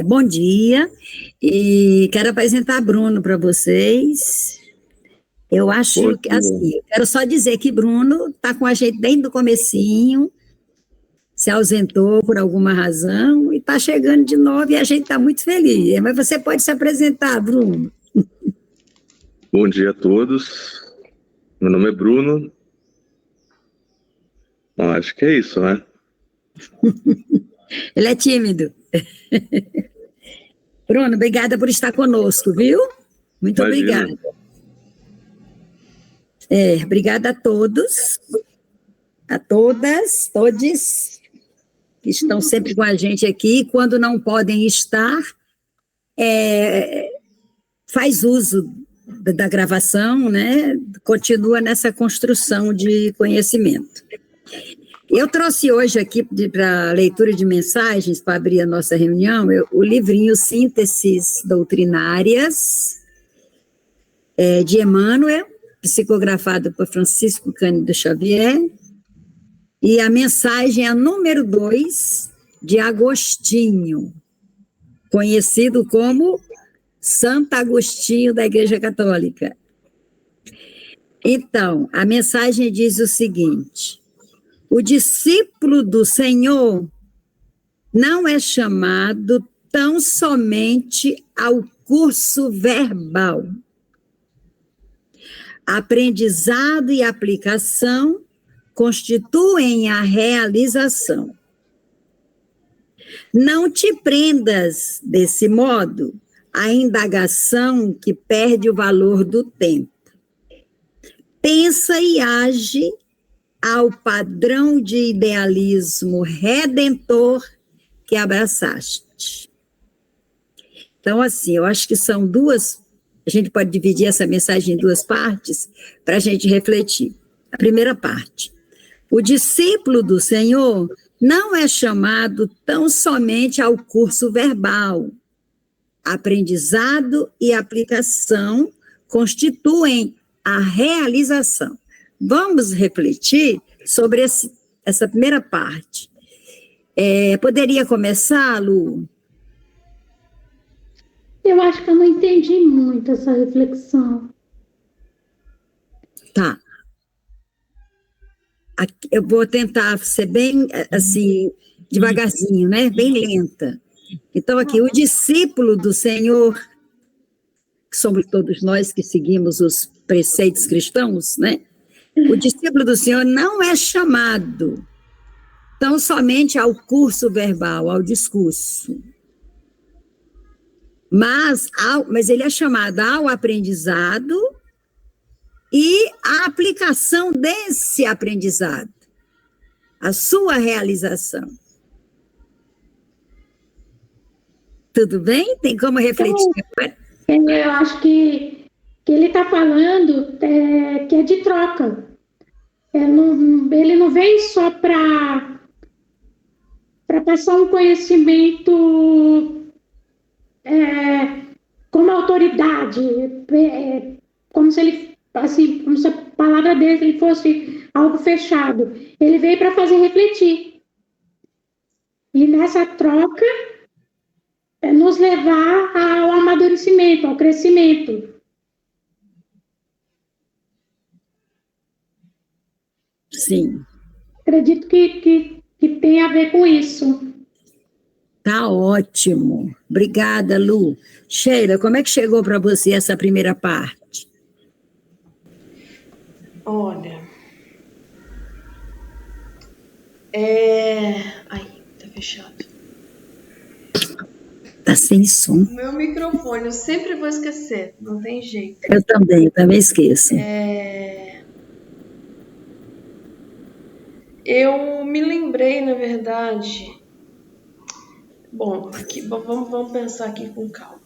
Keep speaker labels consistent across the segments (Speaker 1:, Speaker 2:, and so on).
Speaker 1: Bom dia, e quero apresentar Bruno para vocês. Eu acho que, assim, quero só dizer que Bruno está com a gente desde o comecinho, se ausentou por alguma razão, e está chegando de novo e a gente está muito feliz. Mas você pode se apresentar, Bruno.
Speaker 2: Bom dia a todos, meu nome é Bruno. Bom, acho que é isso, né?
Speaker 1: Ele é tímido. Bruno, obrigada por estar conosco, viu? Muito
Speaker 2: Imagina.
Speaker 1: obrigada. Obrigada a todos, a todas, todes, que estão sempre com a gente aqui. Quando não podem estar, faz uso da gravação, né? Continua nessa construção de conhecimento. Eu trouxe hoje aqui para leitura de mensagens, para abrir a nossa reunião, o livrinho Sínteses Doutrinárias, de Emmanuel, psicografado por Francisco Cândido Xavier, e a mensagem é a número 2, de Agostinho, conhecido como Santo Agostinho da Igreja Católica. Então, a mensagem diz o seguinte: o discípulo do Senhor não é chamado tão somente ao curso verbal. Aprendizado e aplicação constituem a realização. Não te prendas, desse modo, à indagação que perde o valor do tempo. Pensa e age ao padrão de idealismo redentor que abraçaste. Então, assim, eu acho que são duas, a gente pode dividir essa mensagem em duas partes para a gente refletir. A primeira parte: o discípulo do Senhor não é chamado tão somente ao curso verbal. Aprendizado e aplicação constituem a realização. Vamos refletir sobre essa primeira parte. Poderia começar, Lu?
Speaker 3: Eu acho que eu não entendi muito essa reflexão.
Speaker 1: Tá. Eu vou tentar ser bem, assim, devagarzinho, né? Bem lenta. Então, aqui, o discípulo do Senhor, que somos todos nós que seguimos os preceitos cristãos, né? O discípulo do Senhor não é chamado tão somente ao curso verbal, ao discurso, mas ele é chamado ao aprendizado e à aplicação desse aprendizado, a sua realização. Tudo bem? Tem como refletir?
Speaker 3: Eu acho que ele está falando que é de troca. Ele não vem só para passar um conhecimento como autoridade, como se ele, assim, como se a palavra dele fosse algo fechado. Ele veio para fazer refletir. E nessa troca, nos levar ao amadurecimento, ao crescimento.
Speaker 1: Sim.
Speaker 3: Acredito que tem a ver com isso.
Speaker 1: Tá ótimo. Obrigada, Lu. Sheila, como é que chegou para você essa primeira parte?
Speaker 4: Olha, ai, tá fechado.
Speaker 1: Tá sem som.
Speaker 4: Meu microfone, eu sempre vou esquecer, não tem jeito.
Speaker 1: Eu também esqueço.
Speaker 4: Eu me lembrei, na verdade. Bom, aqui, vamos pensar aqui com calma.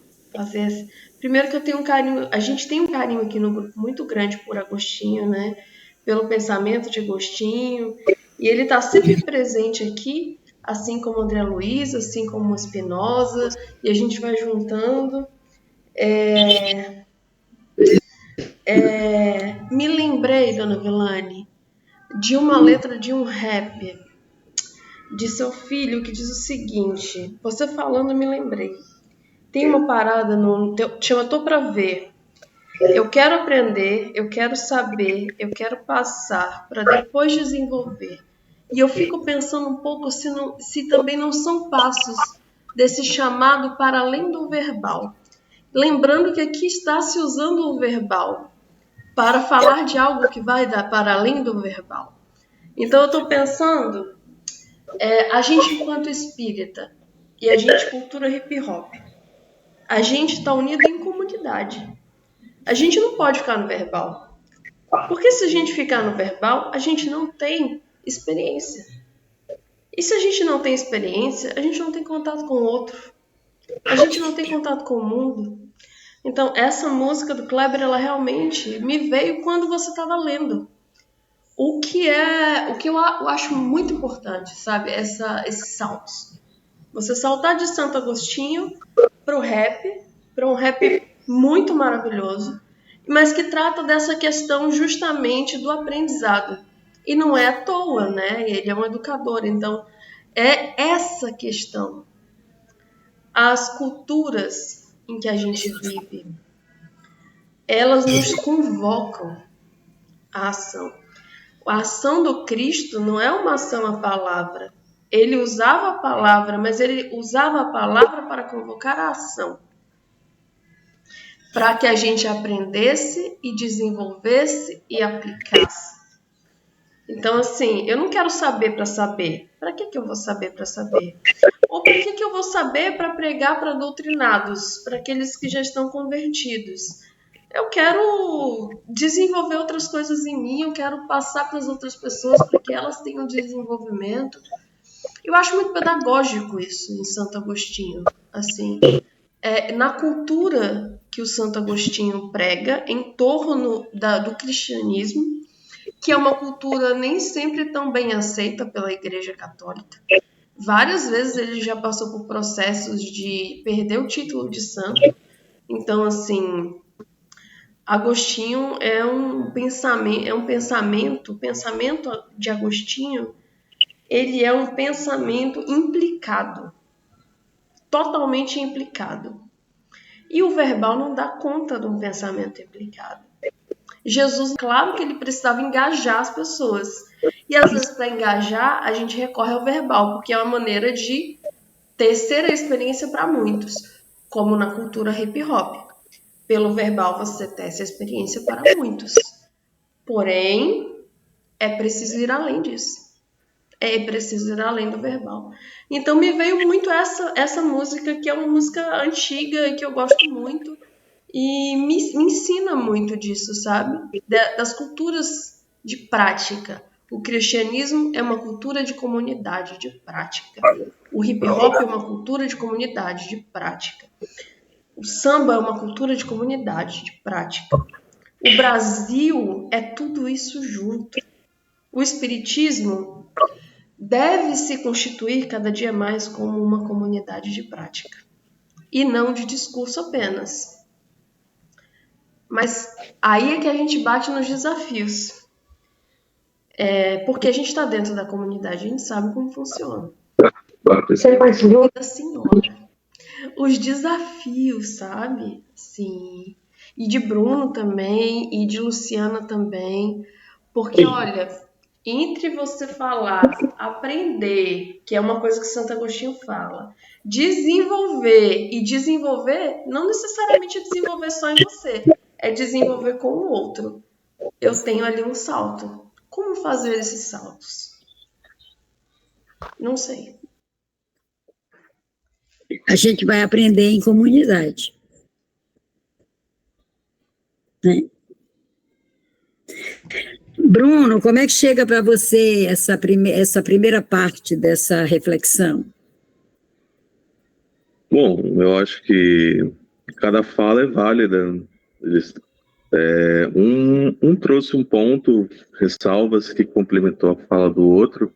Speaker 4: Primeiro que eu tenho um carinho, a gente tem um carinho aqui no grupo muito grande por Agostinho, né? Pelo pensamento de Agostinho, e ele está sempre presente aqui, assim como André Luiz, assim como Spinoza, e a gente vai juntando. Me lembrei, dona Vilane, de uma letra de um rap de seu filho que diz o seguinte, você falando me lembrei. Tem uma parada no chama Tô Pra Ver. Eu quero aprender, eu quero saber, eu quero passar para depois desenvolver. E eu fico pensando um pouco se também não são passos desse chamado para além do verbal. Lembrando que aqui está se usando o verbal para falar de algo que vai dar para além do verbal. Então eu estou pensando, a gente enquanto espírita e a gente cultura hip hop, a gente está unido em comunidade. A gente não pode ficar no verbal. Porque se a gente ficar no verbal, a gente não tem experiência. E se a gente não tem experiência, a gente não tem contato com o outro. A gente não tem contato com o mundo. Então, essa música do Kleber, ela realmente me veio quando você estava lendo. O que eu acho muito importante, sabe? Esses saltos. Você saltar de Santo Agostinho para um rap muito maravilhoso, mas que trata dessa questão justamente do aprendizado. E não é à toa, né? Ele é um educador, então é essa questão. As culturas em que a gente vive, elas nos convocam à ação. A ação do Cristo não é uma ação à palavra. Ele usava a palavra, mas ele usava a palavra para convocar a ação. Para que a gente aprendesse e desenvolvesse e aplicasse. Então, assim, eu não quero saber para saber. Para que eu vou saber para saber? Ou para que eu vou saber para pregar para doutrinados, para aqueles que já estão convertidos? Eu quero desenvolver outras coisas em mim, eu quero passar para as outras pessoas para que elas tenham desenvolvimento. Eu acho muito pedagógico isso em Santo Agostinho. Assim, na cultura que o Santo Agostinho prega em torno do cristianismo, que é uma cultura nem sempre tão bem aceita pela Igreja Católica. Várias vezes ele já passou por processos de perder o título de santo. Então, assim, Agostinho o pensamento de Agostinho, ele é um pensamento implicado, totalmente implicado. E o verbal não dá conta de um pensamento implicado. Jesus, claro que ele precisava engajar as pessoas. E às vezes para engajar, a gente recorre ao verbal, porque é uma maneira de tecer a experiência para muitos, como na cultura hip hop. Pelo verbal você tece a experiência para muitos. Porém, é preciso ir além disso. É preciso ir além do verbal. Então me veio muito essa música, que é uma música antiga e que eu gosto muito. E me ensina muito disso, sabe? Das culturas de prática. O cristianismo é uma cultura de comunidade, de prática. O hip hop é uma cultura de comunidade, de prática. O samba é uma cultura de comunidade, de prática. O Brasil é tudo isso junto. O espiritismo deve se constituir cada dia mais como uma comunidade de prática. E não de discurso apenas. Mas aí é que a gente bate nos desafios. Porque a gente está dentro da comunidade, a gente sabe como funciona. Senhora. Os desafios, sabe? Sim. E de Bruno também, e de Luciana também. Porque, olha, entre você falar, aprender, que é uma coisa que Santo Agostinho fala, desenvolver e desenvolver, não necessariamente desenvolver só em você, é desenvolver com o outro. Eu tenho ali um salto. Como fazer esses saltos? Não sei.
Speaker 1: A gente vai aprender em comunidade. Né? Bruno, como é que chega para você essa primeira parte dessa reflexão?
Speaker 2: Bom, eu acho que cada fala é válida. Um trouxe um ponto, ressalvas, que complementou a fala do outro,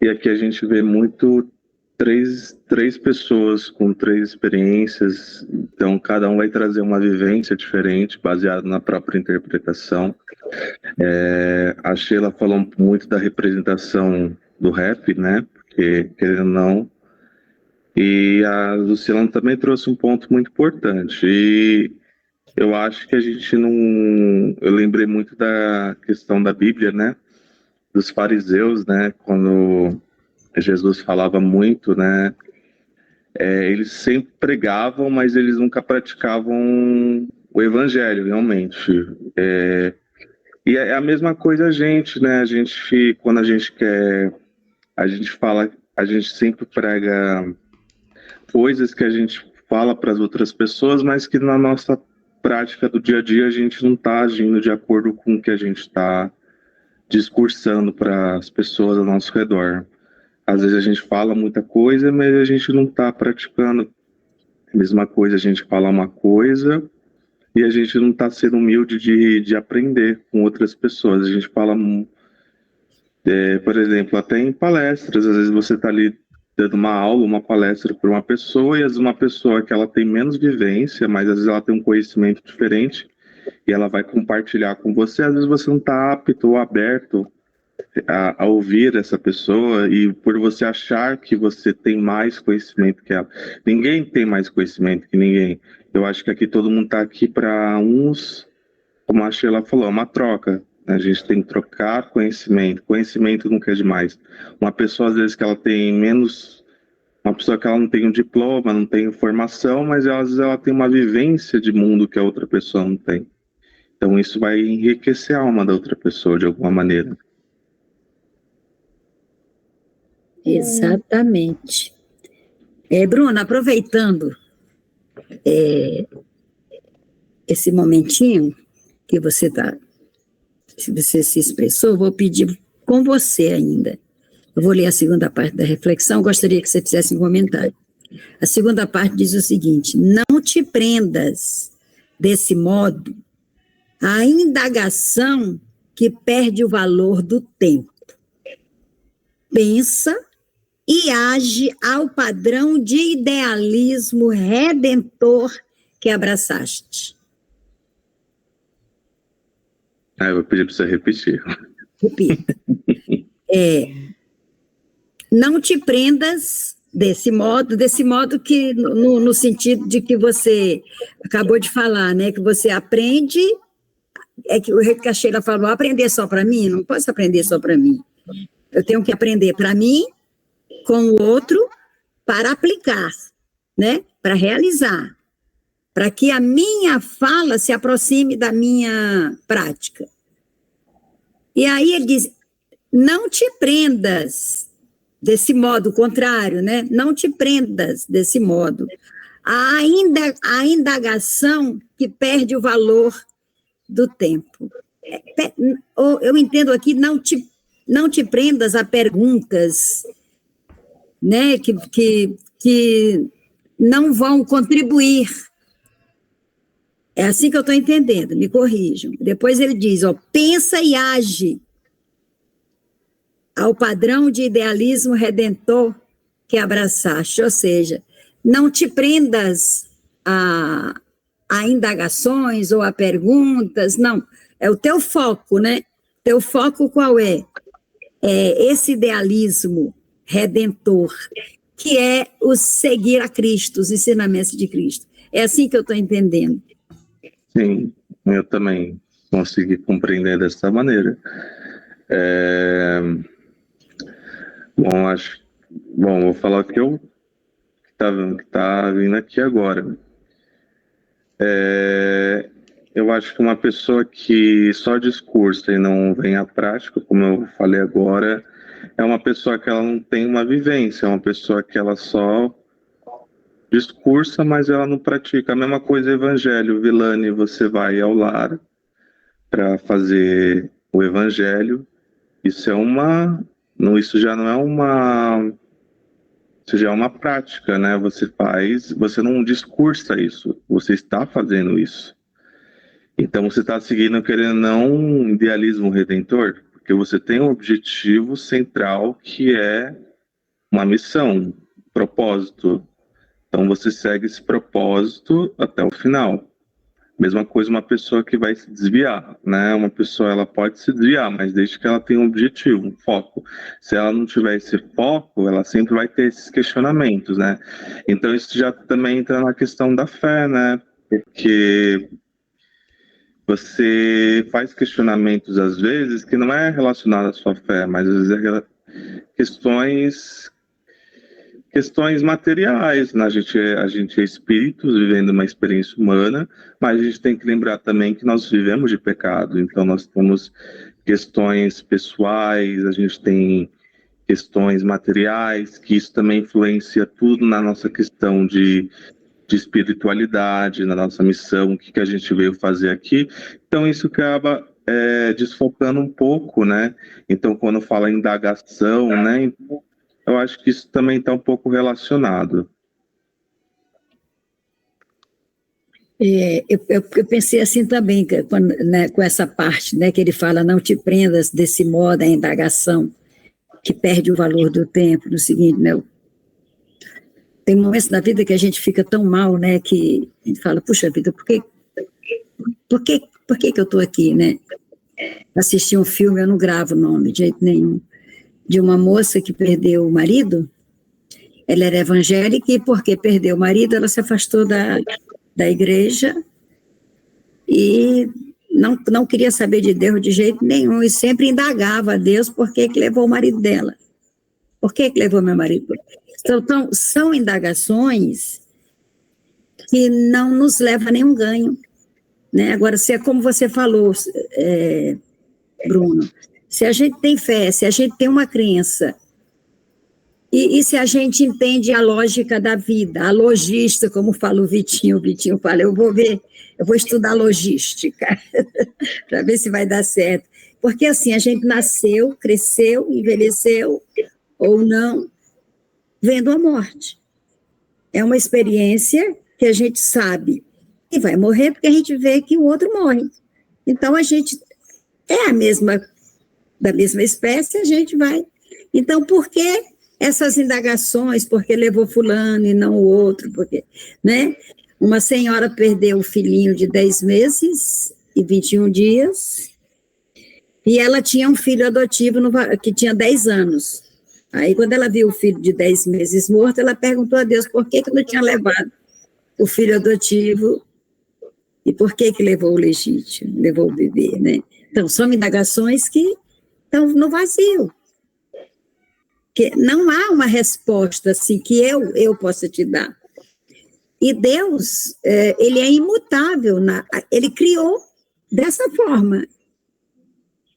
Speaker 2: e aqui a gente vê muito três pessoas com três experiências, então cada um vai trazer uma vivência diferente, baseada na própria interpretação. A Sheila falou muito da representação do rap, né? porque, querendo ou não, e a Luciana também trouxe um ponto muito importante, e eu acho que a gente não... Eu lembrei muito da questão da Bíblia, né, dos fariseus, né, quando Jesus falava muito, né, eles sempre pregavam, mas eles nunca praticavam o evangelho, realmente. E é a mesma coisa a gente, né, quando a gente quer, a gente fala, a gente sempre prega coisas que a gente fala para as outras pessoas, mas que na nossa prática do dia a dia a gente não está agindo de acordo com o que a gente está discursando para as pessoas ao nosso redor. Às vezes a gente fala muita coisa, mas a gente não está praticando a mesma coisa. A gente fala uma coisa e a gente não está sendo humilde de aprender com outras pessoas. A gente fala, por exemplo, até em palestras, às vezes você está ali dando uma aula, uma palestra para uma pessoa, e às vezes uma pessoa que ela tem menos vivência, mas às vezes ela tem um conhecimento diferente, e ela vai compartilhar com você, às vezes você não está apto ou aberto a ouvir essa pessoa, e por você achar que você tem mais conhecimento que ela. Ninguém tem mais conhecimento que ninguém. Eu acho que aqui todo mundo está aqui para uns, como a Sheila falou, uma troca. A gente tem que trocar conhecimento. Conhecimento nunca é demais. Uma pessoa, às vezes, que ela tem menos... Uma pessoa que ela não tem um diploma, não tem formação, mas às vezes ela tem uma vivência de mundo que a outra pessoa não tem. Então isso vai enriquecer a alma da outra pessoa, de alguma maneira.
Speaker 1: Exatamente. Bruna, aproveitando esse momentinho que você se expressou, vou pedir com você ainda. Eu vou ler a segunda parte da reflexão, gostaria que você fizesse um comentário. A segunda parte diz o seguinte: não te prendas desse modo à indagação que perde o valor do tempo. Pensa e age ao padrão de idealismo redentor que abraçaste.
Speaker 2: Eu vou pedir para você repetir.
Speaker 1: Repita. Não te prendas desse modo que, no sentido de que você acabou de falar, né? Que você aprende, que o jeito que a Sheila falou, aprender só para mim, não posso aprender só para mim. Eu tenho que aprender para mim, com o outro, para aplicar, né? Para realizar, para que a minha fala se aproxime da minha prática. E aí ele diz, não te prendas desse modo contrário, né? Não te prendas desse modo. A indagação que perde o valor do tempo. Eu entendo aqui, não te prendas a perguntas, né? Que não vão contribuir. É assim que eu estou entendendo, me corrijam. Depois ele diz, pensa e age ao padrão de idealismo redentor que abraçaste, ou seja, não te prendas a indagações ou a perguntas, não, é o teu foco, né? Teu foco qual é? É esse idealismo redentor, que é o seguir a Cristo, os ensinamentos de Cristo. É assim que eu estou entendendo.
Speaker 2: Sim, eu também consegui compreender dessa maneira. Bom, vou falar o que tá vindo aqui agora. Eu acho que uma pessoa que só discursa e não vem à prática, como eu falei agora, é uma pessoa que ela não tem uma vivência, é uma pessoa que ela só discursa, mas ela não pratica. A mesma coisa evangelho. Vilane, você vai ao lar para fazer o evangelho. Isso já não é isso já é uma prática, né? Você não discursa isso, você está fazendo isso. Então você está seguindo, querendo ou não, um idealismo redentor, porque você tem um objetivo central que é uma missão, um propósito. Então você segue esse propósito até o final. Mesma coisa uma pessoa que vai se desviar, né? Uma pessoa, ela pode se desviar, mas desde que ela tenha um objetivo, um foco. Se ela não tiver esse foco, ela sempre vai ter esses questionamentos, né? Então isso já também entra na questão da fé, né? Porque você faz questionamentos às vezes que não é relacionado à sua fé, mas às vezes é questões materiais, né? A gente é espíritos vivendo uma experiência humana, mas a gente tem que lembrar também que nós vivemos de pecado, então nós temos questões pessoais, a gente tem questões materiais, que isso também influencia tudo na nossa questão de espiritualidade, na nossa missão, o que, que a gente veio fazer aqui. Então isso acaba desfocando um pouco, né? Então quando fala em indagação, né? Eu acho que isso também está um pouco relacionado.
Speaker 1: Eu pensei assim também, né, com essa parte, né, que ele fala, não te prendas desse modo à indagação, que perde o valor do tempo, no seguinte, né, tem momentos na vida que a gente fica tão mal, né, que a gente fala, puxa vida, por que eu estou aqui, né? Assistir um filme, eu não gravo o nome de jeito nenhum, de uma moça que perdeu o marido. Ela era evangélica e porque perdeu o marido, ela se afastou da igreja e não queria saber de Deus de jeito nenhum e sempre indagava a Deus por que levou o marido dela. Por que levou meu marido? Então, são indagações que não nos levam a nenhum ganho, né? Agora, se é como você falou, Bruno, se a gente tem fé, se a gente tem uma crença, e se a gente entende a lógica da vida, a logística, como fala o Vitinho fala, eu vou estudar logística, para ver se vai dar certo. Porque assim, a gente nasceu, cresceu, envelheceu, ou não, vendo a morte. É uma experiência que a gente sabe que vai morrer, porque a gente vê que o outro morre. Então, a gente é da mesma espécie, a gente vai. Então, por que essas indagações? Porque levou fulano e não o outro? Porque, né? Uma senhora perdeu o filhinho de 10 meses e 21 dias, e ela tinha um filho adotivo que tinha 10 anos. Aí, quando ela viu o filho de 10 meses morto, ela perguntou a Deus por que não tinha levado o filho adotivo e por que levou o legítimo, levou o bebê, né? Então, são indagações que estão no vazio. Que não há uma resposta assim que eu possa te dar. E Deus, ele é imutável, ele criou dessa forma.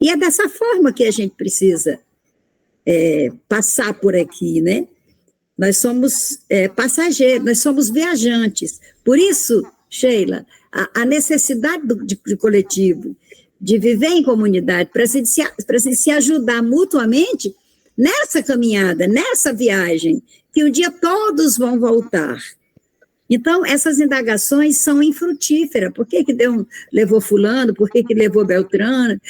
Speaker 1: E é dessa forma que a gente precisa passar por aqui, né? Nós somos passageiros, nós somos viajantes. Por isso, Sheila, a necessidade de coletivo, de viver em comunidade, para se ajudar mutuamente nessa caminhada, nessa viagem, que um dia todos vão voltar. Então, essas indagações são infrutíferas. Por que levou fulano? Por que levou Beltrano?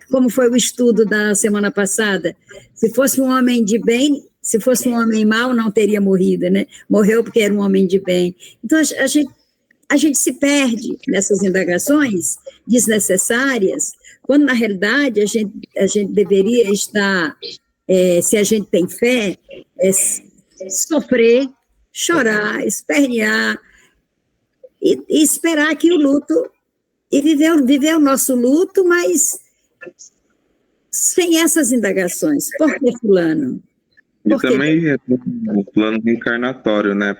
Speaker 1: Como foi o estudo da semana passada? Se fosse um homem de bem, se fosse um homem mau, não teria morrido, né? Morreu porque era um homem de bem. Então, a gente se perde nessas indagações desnecessárias, quando, na realidade, a gente deveria estar, se a gente tem fé, sofrer, chorar, espernear e esperar que o luto, e viver o nosso luto, mas sem essas indagações. Por que fulano?
Speaker 2: E também o plano reencarnatório, né?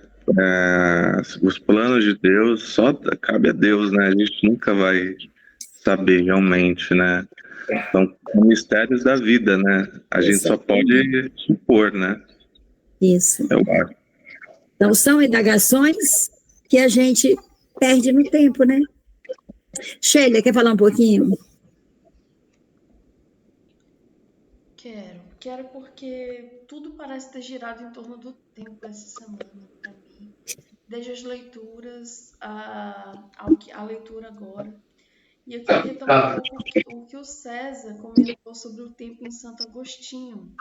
Speaker 2: Os planos de Deus só cabe a Deus, né? A gente nunca vai saber realmente, né? São mistérios da vida, né? A gente só pode supor, né?
Speaker 1: Isso.
Speaker 2: Eu acho.
Speaker 1: Então, são indagações que a gente perde no tempo, né? Sheila, quer falar um pouquinho?
Speaker 4: Quero porque tudo parece ter girado em torno do tempo essa semana para mim, desde as leituras a leitura agora. E eu queria retomar um pouco o que o César comentou sobre o tempo em Santo Agostinho.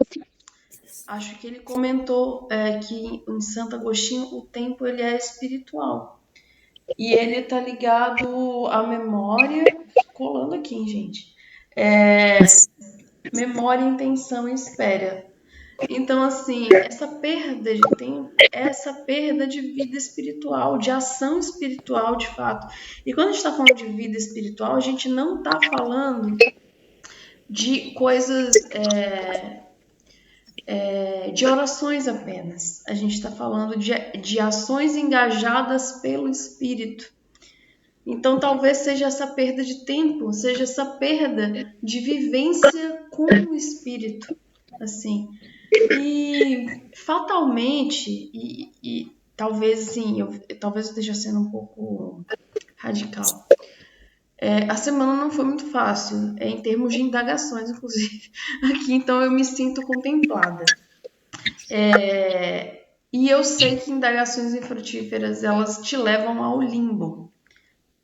Speaker 4: Acho que ele comentou que em Santo Agostinho o tempo ele é espiritual. E ele tá ligado à memória, colando aqui, hein, gente. Memória, intenção e espera. Então, assim, essa perda de tempo é essa perda de vida espiritual, de ação espiritual, de fato. E quando a gente está falando de vida espiritual, a gente não está falando de coisas, de orações apenas. A gente está falando de ações engajadas pelo Espírito. Então, talvez seja essa perda de tempo, seja essa perda de vivência com o Espírito, assim. E fatalmente, e talvez assim, talvez eu esteja sendo um pouco radical. A semana não foi muito fácil, em termos de indagações, inclusive, aqui, então eu me sinto contemplada. E eu sei que indagações infrutíferas, elas te levam ao limbo.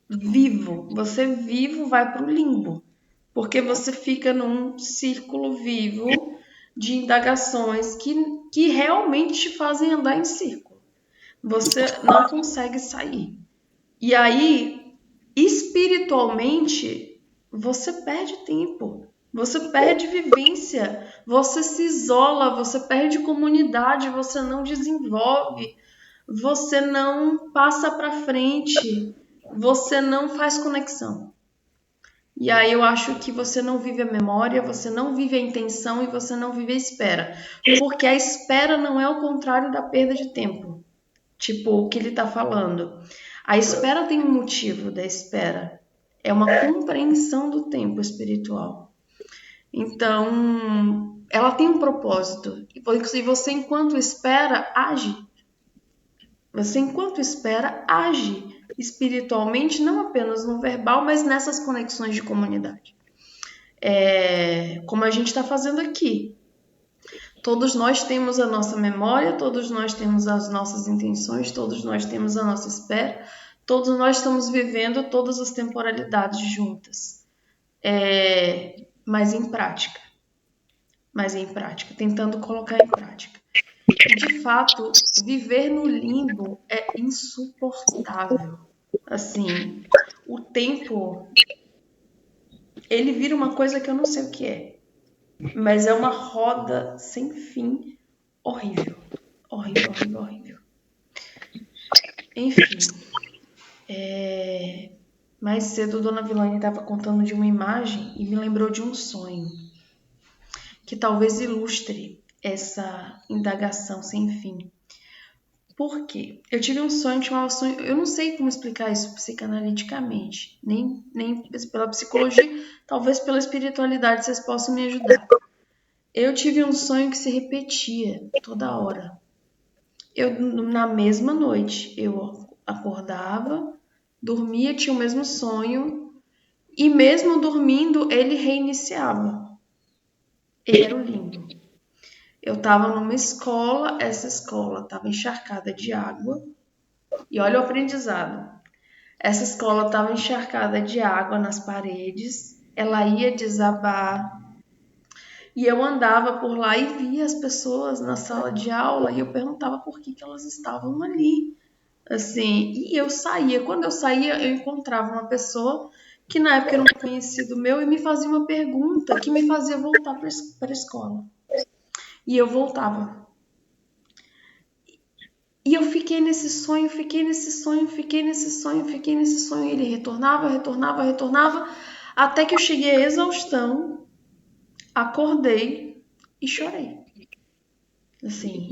Speaker 4: Vivo, você vivo vai para o limbo, porque você fica num círculo vivo de indagações que realmente te fazem andar em círculo. Você não consegue sair. E aí, espiritualmente, você perde tempo, você perde vivência, você se isola, você perde comunidade, você não desenvolve, você não passa para frente, você não faz conexão. E aí eu acho que você não vive a memória, você não vive a intenção e você não vive a espera. Porque a espera não é o contrário da perda de tempo. Tipo, o que ele está falando. A espera tem um motivo da espera. É uma compreensão do tempo espiritual. Então, ela tem um propósito. E você, enquanto espera, age. Você, enquanto espera, age espiritualmente, não apenas no verbal, mas nessas conexões de comunidade. Como a gente está fazendo aqui. Todos nós temos a nossa memória, todos nós temos as nossas intenções, todos nós temos a nossa espera, todos nós estamos vivendo todas as temporalidades juntas. Mas em prática, tentando colocar em prática. E, de fato, viver no limbo é insuportável. Assim, o tempo, ele vira uma coisa que eu não sei o que é. Mas é uma roda sem fim, horrível. Horrível, horrível, horrível. Enfim, mais cedo Dona Vilane estava contando de uma imagem e me lembrou de um sonho que talvez ilustre essa indagação sem fim. Por quê? Eu tive um sonho, eu não sei como explicar isso psicanaliticamente, nem pela psicologia, talvez pela espiritualidade vocês possam me ajudar. Eu tive um sonho que se repetia toda hora. Na mesma noite, eu acordava, dormia, tinha o mesmo sonho, e mesmo dormindo, ele reiniciava. Era o limbo. Eu estava numa escola, essa escola estava encharcada de água, e olha o aprendizado. Essa escola estava encharcada de água nas paredes, ela ia desabar, e eu andava por lá e via as pessoas na sala de aula, e eu perguntava por que elas estavam ali. Assim, e eu saía. Quando eu saía, eu encontrava uma pessoa que na época era um conhecido meu e me fazia uma pergunta que me fazia voltar para a escola. E eu voltava. E eu fiquei nesse sonho, ele retornava, até que eu cheguei à exaustão, acordei e chorei. Assim,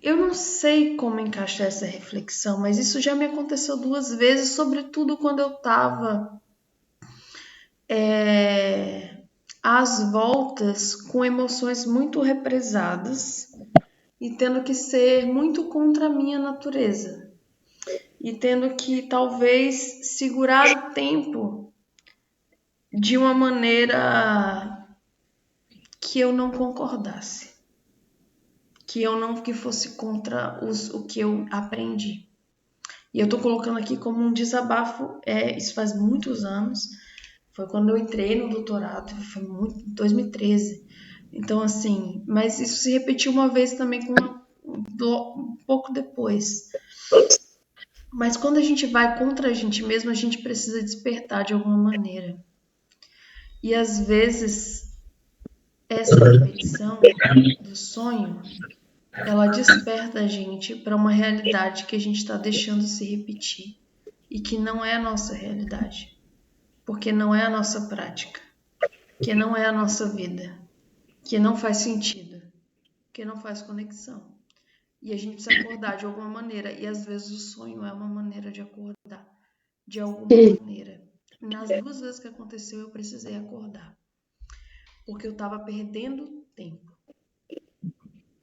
Speaker 4: eu não sei como encaixar essa reflexão, mas isso já me aconteceu 2 vezes, sobretudo quando eu estava às voltas com emoções muito represadas e tendo que ser muito contra a minha natureza. E tendo que, talvez, segurar o tempo de uma maneira que eu não concordasse. Que fosse contra o que eu aprendi. E eu tô colocando aqui como um desabafo, isso faz muitos anos, foi quando eu entrei no doutorado, foi muito, 2013. Então, assim, mas isso se repetiu uma vez também um pouco depois. Mas quando a gente vai contra a gente mesmo, a gente precisa despertar de alguma maneira. E às vezes, essa repetição do sonho, ela desperta a gente para uma realidade que a gente está deixando se repetir e que não é a nossa realidade, porque não é a nossa prática, que não é a nossa vida, que não faz sentido, que não faz conexão. E a gente precisa acordar de alguma maneira. E às vezes o sonho é uma maneira de acordar. De alguma maneira. Nas 2 vezes que aconteceu, eu precisei acordar. Porque eu estava perdendo tempo.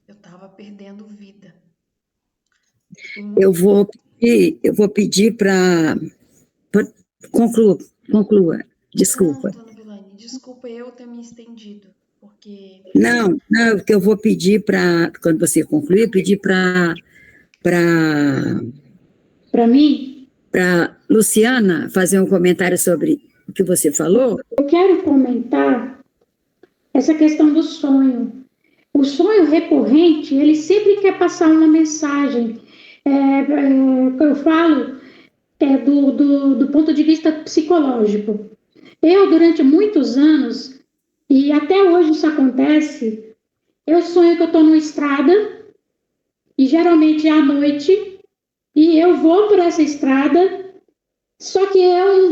Speaker 4: Eu estava perdendo vida.
Speaker 1: Eu vou pedir para... Conclua. Desculpa.
Speaker 4: Não, dona Vilane, desculpa eu ter me estendido. Porque...
Speaker 1: Não, porque eu vou pedir para, quando você concluir, pedir para
Speaker 3: mim?
Speaker 1: Para Luciana fazer um comentário sobre o que você falou.
Speaker 3: Eu quero comentar essa questão do sonho. O sonho recorrente, ele sempre quer passar uma mensagem. Eu falo do ponto de vista psicológico. Eu, durante muitos anos, e até hoje isso acontece, eu sonho que eu estou numa estrada, e geralmente é à noite, e eu vou por essa estrada, só que eu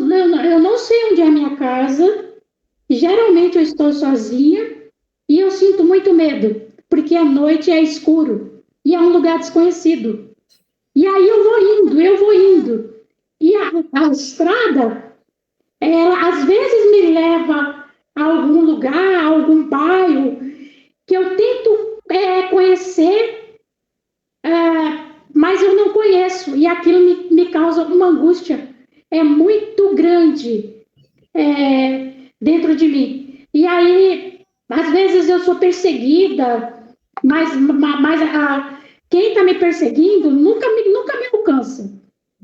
Speaker 3: não sei onde é a minha casa, geralmente eu estou sozinha, e eu sinto muito medo, porque à noite é escuro, e é um lugar desconhecido. E aí eu vou indo, e a estrada, ela às vezes me leva a algum lugar, a algum bairro, que eu tento conhecer, mas eu não conheço, e aquilo me causa uma angústia muito grande dentro de mim. E aí, às vezes eu sou perseguida, mas quem está me perseguindo nunca me alcança.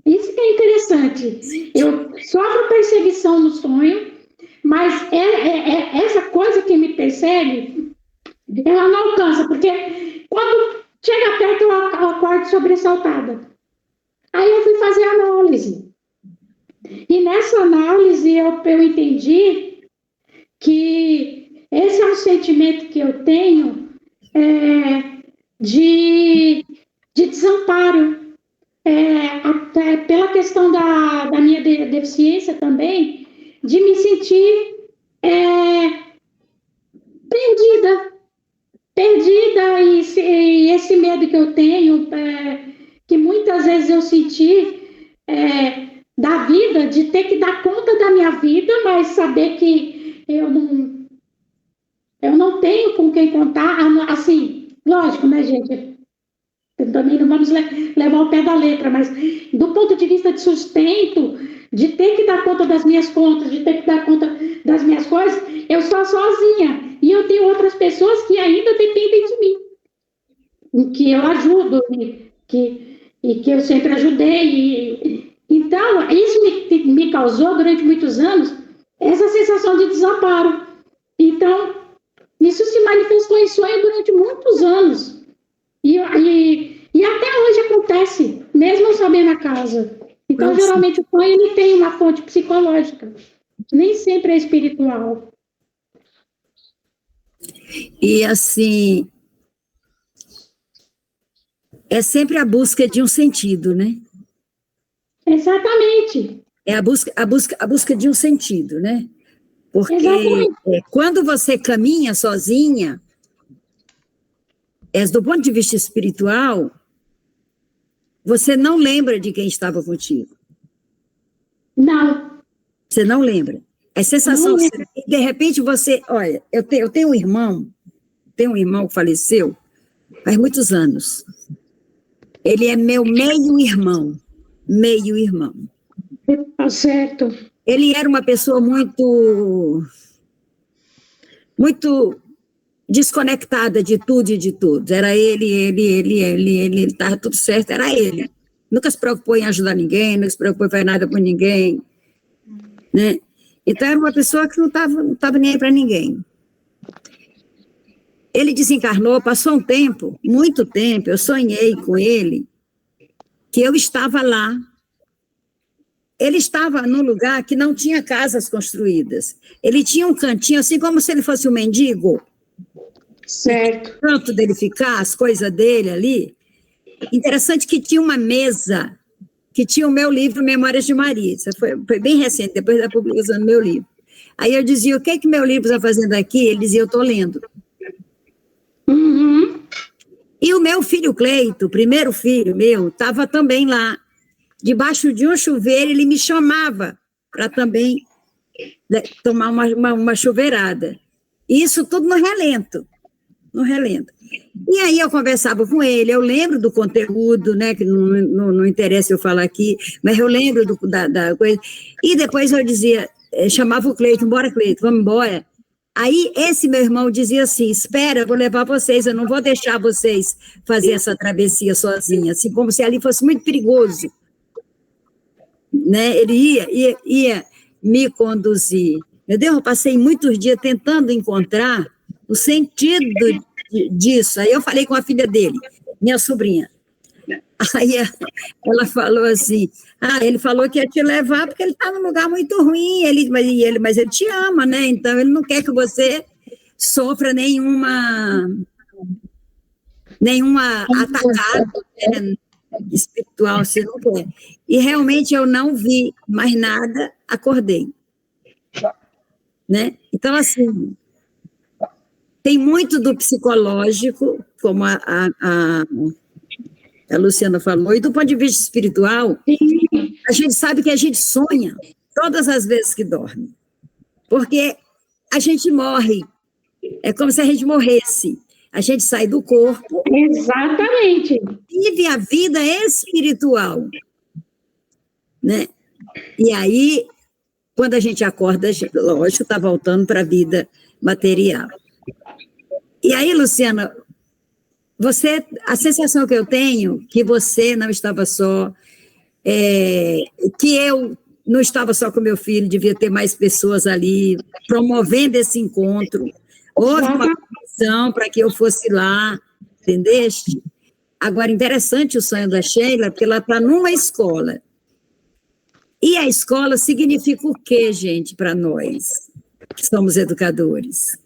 Speaker 3: Isso que é interessante. Eu sofro perseguição no sonho, mas essa coisa que me persegue, ela não alcança, porque quando chega perto eu acordo sobressaltada. Aí eu fui fazer análise. E nessa análise eu entendi que esse é um sentimento que eu tenho de desamparo. Até pela questão da minha deficiência também, de me sentir perdida, e esse medo que eu tenho, que muitas vezes eu senti da vida, de ter que dar conta da minha vida, mas saber que eu não tenho com quem contar, assim, lógico, né, gente? Também não vamos levar o pé da letra, mas do ponto de vista de sustento, de ter que dar conta das minhas contas, de ter que dar conta das minhas coisas, eu sou sozinha. E eu tenho outras pessoas que ainda dependem de mim, que eu ajudo, e que eu sempre ajudei. Então, isso me causou, durante muitos anos, essa sensação de desamparo. Então, isso se manifestou em sonho durante muitos anos. E até hoje acontece, mesmo eu sabendo a casa. Então, geralmente, o sonho ele tem uma fonte psicológica, nem sempre é espiritual.
Speaker 1: E, assim, é sempre a busca de um sentido, né?
Speaker 3: Exatamente.
Speaker 1: É a busca de um sentido, né? Porque quando você caminha sozinha, do ponto de vista espiritual, você não lembra de quem estava contigo.
Speaker 3: Não.
Speaker 1: Você não lembra. A sensação, de repente você, olha, eu tenho um irmão que faleceu faz muitos anos. Ele é meu meio-irmão.
Speaker 3: Tá certo.
Speaker 1: Ele era uma pessoa muito desconectada de tudo e de todos. Era ele estava tudo certo, era ele. Nunca se preocupou em ajudar ninguém, nunca se preocupou em fazer nada por ninguém, né? Então, era uma pessoa que não estava nem aí para ninguém. Ele desencarnou, passou um tempo, muito tempo, eu sonhei com ele, que eu estava lá ele estava num lugar que não tinha casas construídas. Ele tinha um cantinho, assim como se ele fosse um mendigo.
Speaker 3: Certo.
Speaker 1: Tanto dele ficar, as coisas dele ali. Interessante que tinha uma mesa que tinha o meu livro Memórias de Maria. Isso foi bem recente, depois da publicação do meu livro. Aí eu dizia, o que é que meu livro está fazendo aqui? Ele dizia, eu estou lendo.
Speaker 3: Uhum.
Speaker 1: E o meu filho Cleito, o primeiro filho meu, estava também lá. Debaixo de um chuveiro, ele me chamava para também tomar uma chuveirada. E isso tudo no relento. No relento. E aí eu conversava com ele, eu lembro do conteúdo, né, que não interessa eu falar aqui, mas eu lembro da coisa. E depois eu dizia, chamava o Cleito, bora Cleito, vamos embora. Aí esse meu irmão dizia assim, espera, eu vou levar vocês, eu não vou deixar vocês fazer essa travessia sozinhos, assim, como se ali fosse muito perigoso. Né? Ele ia me conduzir. Meu Deus, eu passei muitos dias tentando encontrar o sentido disso. Aí eu falei com a filha dele, minha sobrinha. Aí ela falou assim, ele falou que ia te levar porque ele está num lugar muito ruim, mas ele te ama, né? Então ele não quer que você sofra nenhuma atacada, né? Espiritual, se não quer. E realmente eu não vi mais nada, acordei. Né? Então, assim, tem muito do psicológico, como a Luciana falou, e do ponto de vista espiritual, a gente sabe que a gente sonha todas as vezes que dorme, porque a gente morre, é como se a gente morresse, a gente sai do corpo.
Speaker 3: Exatamente.
Speaker 1: Vive a vida espiritual, né? E aí, quando a gente acorda, lógico, está voltando para a vida material. E aí, Luciana, a sensação que eu tenho, que você não estava só, que eu não estava só com meu filho, devia ter mais pessoas ali promovendo esse encontro. Houve uma comissão para que eu fosse lá, entendeste? Agora, interessante o sonho da Sheila, porque ela está numa escola. E a escola significa o quê, gente, para nós, que somos educadores?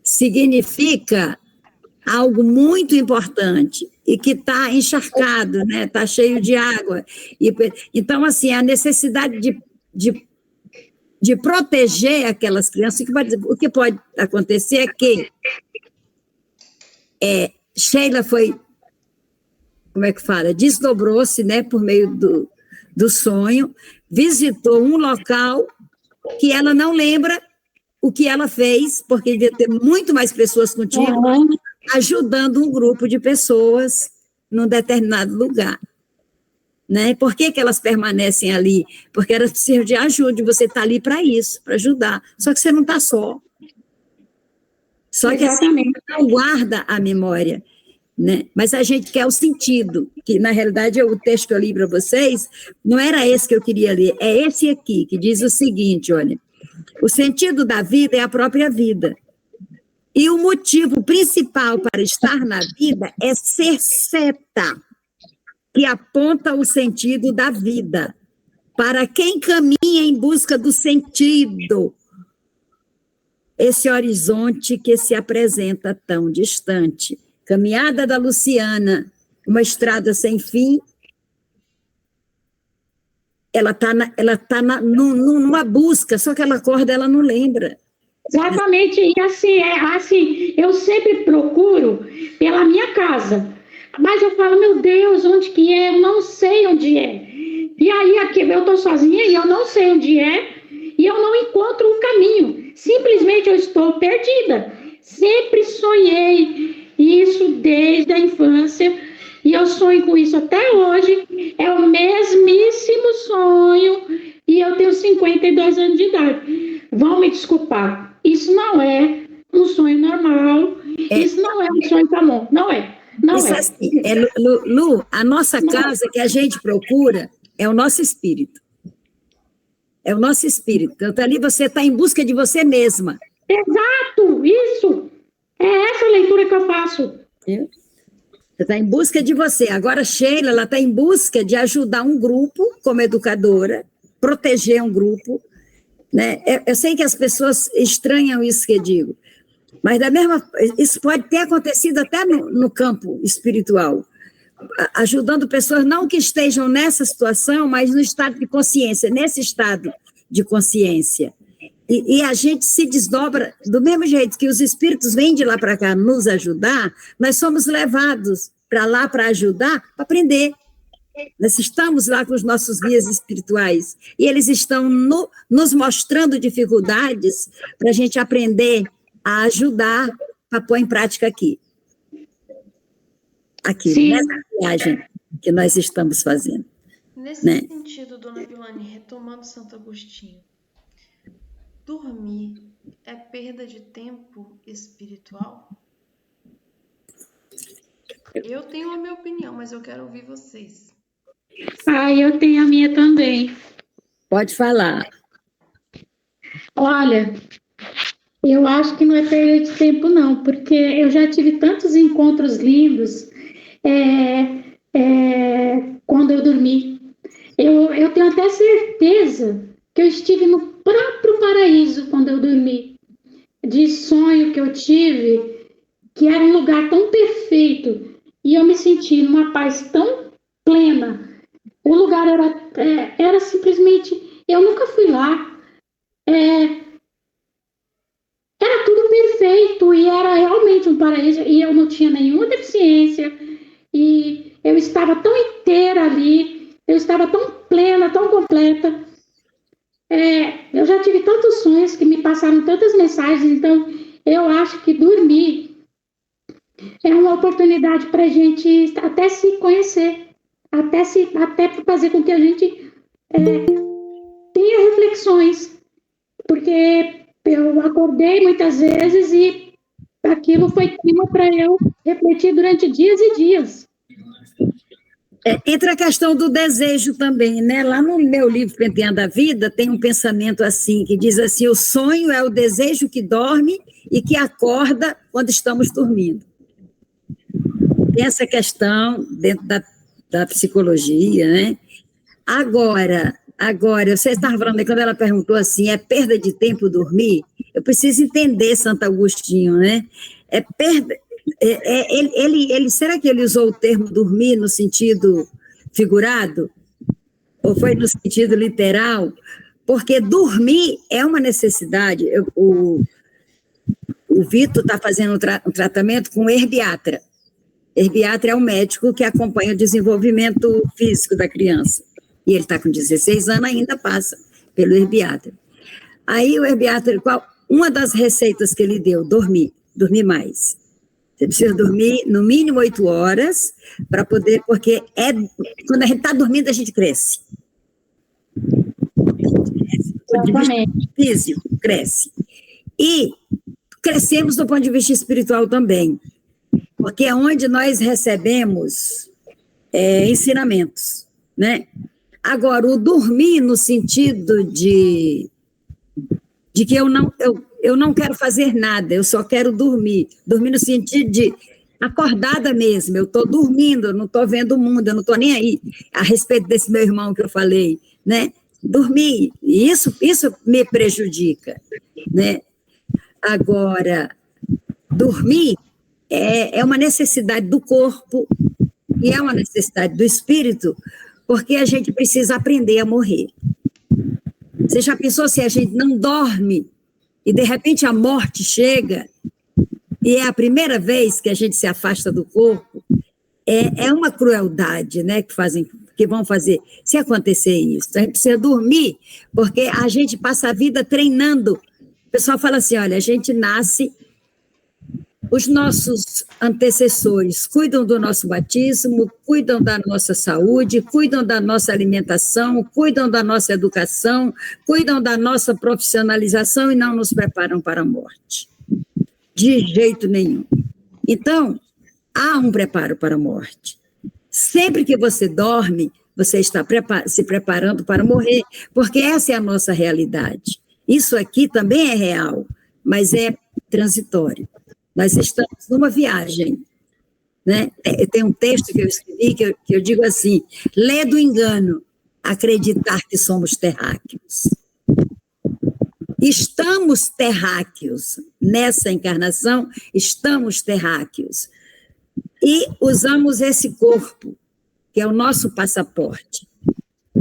Speaker 1: Significa algo muito importante e que está encharcado, né? Está cheio de água. Então, assim, a necessidade de proteger aquelas crianças, o que pode acontecer é que Sheila foi, como é que fala? Desdobrou-se, né, por meio do sonho, visitou um local que ela não lembra o que ela fez, porque devia ter muito mais pessoas contigo, ajudando um grupo de pessoas num determinado lugar. Né? Por que elas permanecem ali? Porque elas precisam de ajuda, e você está ali para isso, para ajudar. Só que você não está só. Só que assim, não guarda a memória. Né? Mas a gente quer o sentido, que na realidade o texto que eu li para vocês, não era esse que eu queria ler, é esse aqui, que diz o seguinte, olha, o sentido da vida é a própria vida. E o motivo principal para estar na vida é ser seta, que aponta o sentido da vida. Para quem caminha em busca do sentido, esse horizonte que se apresenta tão distante. Caminhada da Luciana, uma estrada sem fim, ela está numa busca, só que ela acorda, ela não lembra.
Speaker 3: Exatamente, e assim, eu sempre procuro pela minha casa, mas eu falo, meu Deus, onde que é? Eu não sei onde é. E aí aqui eu estou sozinha e eu não sei onde é, e eu não encontro o caminho. Simplesmente eu estou perdida. Sempre sonhei isso desde a infância, e eu sonho com isso até hoje. É o mesmíssimo sonho, e eu tenho 52 anos de idade. Vão me desculpar, isso não é um sonho normal, isso não é um sonho comum, não é. Não
Speaker 1: isso
Speaker 3: é.
Speaker 1: Assim, Lu, a nossa casa que a gente procura é o nosso espírito. É o nosso espírito. Então, ali você está em busca de você mesma.
Speaker 3: Exato, isso. É essa a leitura que eu faço.
Speaker 1: Você está em busca de você. Agora, Sheila, ela está em busca de ajudar um grupo, como educadora, proteger um grupo, né? Eu sei que as pessoas estranham isso que eu digo, mas isso pode ter acontecido até no campo espiritual, ajudando pessoas não que estejam nessa situação, mas no estado de consciência, nesse estado de consciência. E a gente se desdobra, do mesmo jeito que os espíritos vêm de lá para cá nos ajudar, nós somos levados para lá para ajudar, para aprender. Nós estamos lá com os nossos guias espirituais, e eles estão nos mostrando dificuldades para a gente aprender a ajudar, para pôr em prática aqui. Aqui, nessa viagem que nós estamos fazendo.
Speaker 4: Nesse sentido, dona Vilane, retomando Santo Agostinho, dormir é perda de tempo espiritual? Eu tenho a minha opinião, mas eu quero ouvir vocês.
Speaker 3: Eu tenho a minha também.
Speaker 1: Pode falar.
Speaker 3: Olha, eu acho que não é perda de tempo, não, porque eu já tive tantos encontros lindos quando eu dormi. Eu tenho até certeza que eu estive no próprio paraíso quando eu dormi. De sonho que eu tive, que era um lugar tão perfeito, e eu me senti numa paz tão plena. O lugar era simplesmente... Eu nunca fui lá. Era tudo perfeito, e era realmente um paraíso, e eu não tinha nenhuma deficiência, e eu estava tão inteira ali, eu estava tão plena, tão completa. Eu já tive tantos sonhos que me passaram tantas mensagens, então eu acho que dormir é uma oportunidade para a gente até se conhecer, até fazer com que a gente tenha reflexões, porque eu acordei muitas vezes e aquilo foi tema para eu refletir durante dias e dias.
Speaker 1: Entra a questão do desejo também, né? Lá no meu livro Penteando a Vida, tem um pensamento assim, que diz assim: o sonho é o desejo que dorme e que acorda quando estamos dormindo. Tem essa questão dentro da psicologia, né? Agora, você estava falando, quando ela perguntou assim, é perda de tempo dormir? Eu preciso entender Santo Agostinho, né? Será que ele usou o termo dormir no sentido figurado? Ou foi no sentido literal? Porque dormir é uma necessidade. O Vitor está fazendo um tratamento com herbiatra. Herbiatra é um médico que acompanha o desenvolvimento físico da criança. E ele está com 16 anos, ainda passa pelo herbiatra. Aí o herbiatra, uma das receitas que ele deu, dormir mais. Você precisa dormir no mínimo 8 horas para poder, porque quando a gente está dormindo, a gente cresce. Do ponto de vista físico, cresce. E crescemos do ponto de vista espiritual também, porque é onde nós recebemos ensinamentos, né? Agora, o dormir no sentido de que eu não quero fazer nada, eu só quero dormir. Dormir no sentido de acordada mesmo, eu estou dormindo, eu não estou vendo o mundo, eu não estou nem aí a respeito desse meu irmão que eu falei, né? Dormir, isso me prejudica, né? Agora, dormir é uma necessidade do corpo e é uma necessidade do espírito, porque a gente precisa aprender a morrer. Você já pensou se a gente não dorme e, de repente, a morte chega e é a primeira vez que a gente se afasta do corpo? É uma crueldade, né, que vão fazer se acontecer isso. A gente precisa dormir, porque a gente passa a vida treinando. O pessoal fala assim, olha, a gente nasce, os nossos antecessores cuidam do nosso batismo, cuidam da nossa saúde, cuidam da nossa alimentação, cuidam da nossa educação, cuidam da nossa profissionalização e não nos preparam para a morte. De jeito nenhum. Então, há um preparo para a morte. Sempre que você dorme, você está se preparando para morrer, porque essa é a nossa realidade. Isso aqui também é real, mas é transitório. Nós estamos numa viagem, né? Tem um texto que eu escrevi que eu digo assim: lê do engano, acreditar que somos terráqueos. Estamos terráqueos. Nessa encarnação, estamos terráqueos. E usamos esse corpo, que é o nosso passaporte.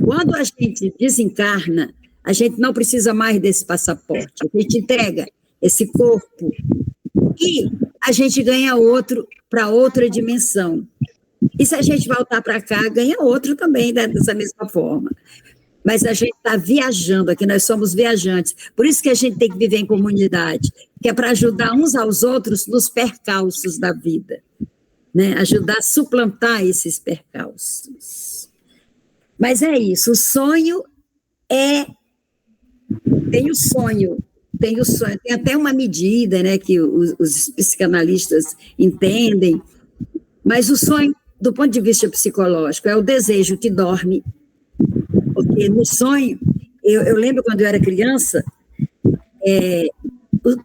Speaker 1: Quando a gente desencarna, a gente não precisa mais desse passaporte. A gente entrega esse corpo e a gente ganha outro para outra dimensão. E se a gente voltar para cá, ganha outro também, né, dessa mesma forma. Mas a gente está viajando aqui, nós somos viajantes. Por isso que a gente tem que viver em comunidade, que é para ajudar uns aos outros nos percalços da vida, né? Ajudar a suplantar esses percalços. Mas é isso, o sonho tem o sonho, tem até uma medida, né, que os psicanalistas entendem, mas o sonho, do ponto de vista psicológico, é o desejo que dorme, porque no sonho, eu lembro quando eu era criança,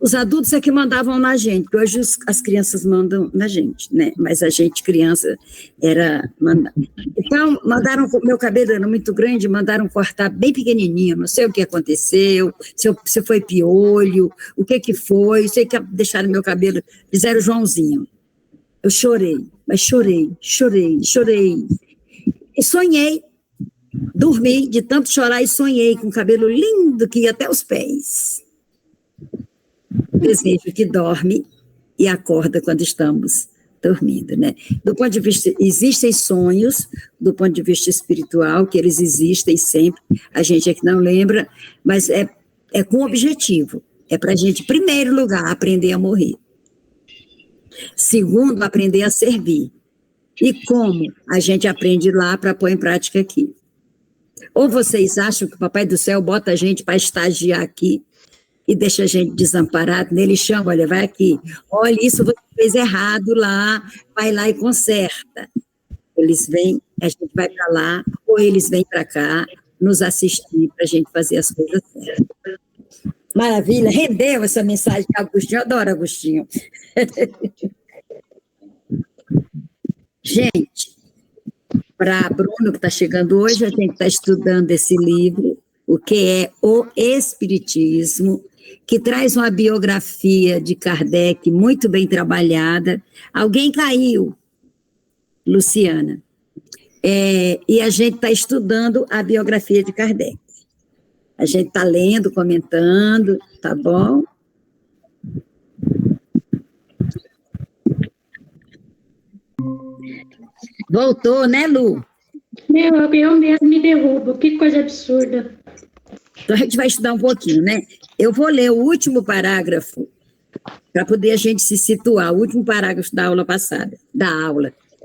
Speaker 1: os adultos é que mandavam na gente, porque hoje as crianças mandam na gente, né? Mas a gente, criança, era mandar. Então, meu cabelo era muito grande, mandaram cortar bem pequenininho, não sei o que aconteceu, se foi piolho, o que foi, sei que deixaram meu cabelo, fizeram Joãozinho. Eu chorei, mas chorei. E sonhei, dormi de tanto chorar e sonhei com um cabelo lindo que ia até os pés. Desejo que dorme e acorda quando estamos dormindo, né? Do ponto de vista, existem sonhos, do ponto de vista espiritual, que eles existem sempre, a gente é que não lembra, mas é com objetivo, é para a gente, em primeiro lugar, aprender a morrer. Segundo, aprender a servir. E como a gente aprende lá para pôr em prática aqui? Ou vocês acham que o Papai do Céu bota a gente para estagiar aqui e deixa a gente desamparado, ele chama, olha, vai aqui, olha, isso você fez errado lá, vai lá e conserta. Eles vêm, a gente vai para lá, ou eles vêm para cá, nos assistir para a gente fazer as coisas certas. Maravilha, rendeu essa mensagem que Agostinho, eu adoro Agostinho. Gente, para Bruno, que está chegando hoje, a gente está estudando esse livro, o que é o Espiritismo, que traz uma biografia de Kardec muito bem trabalhada. Alguém caiu, Luciana. E a gente está estudando a biografia de Kardec. A gente está lendo, comentando, tá bom? Voltou, né, Lu?
Speaker 3: Eu mesmo me derrubo, que coisa absurda.
Speaker 1: Então, a gente vai estudar um pouquinho, né? Eu vou ler o último parágrafo, para poder a gente se situar, o último parágrafo da aula passada,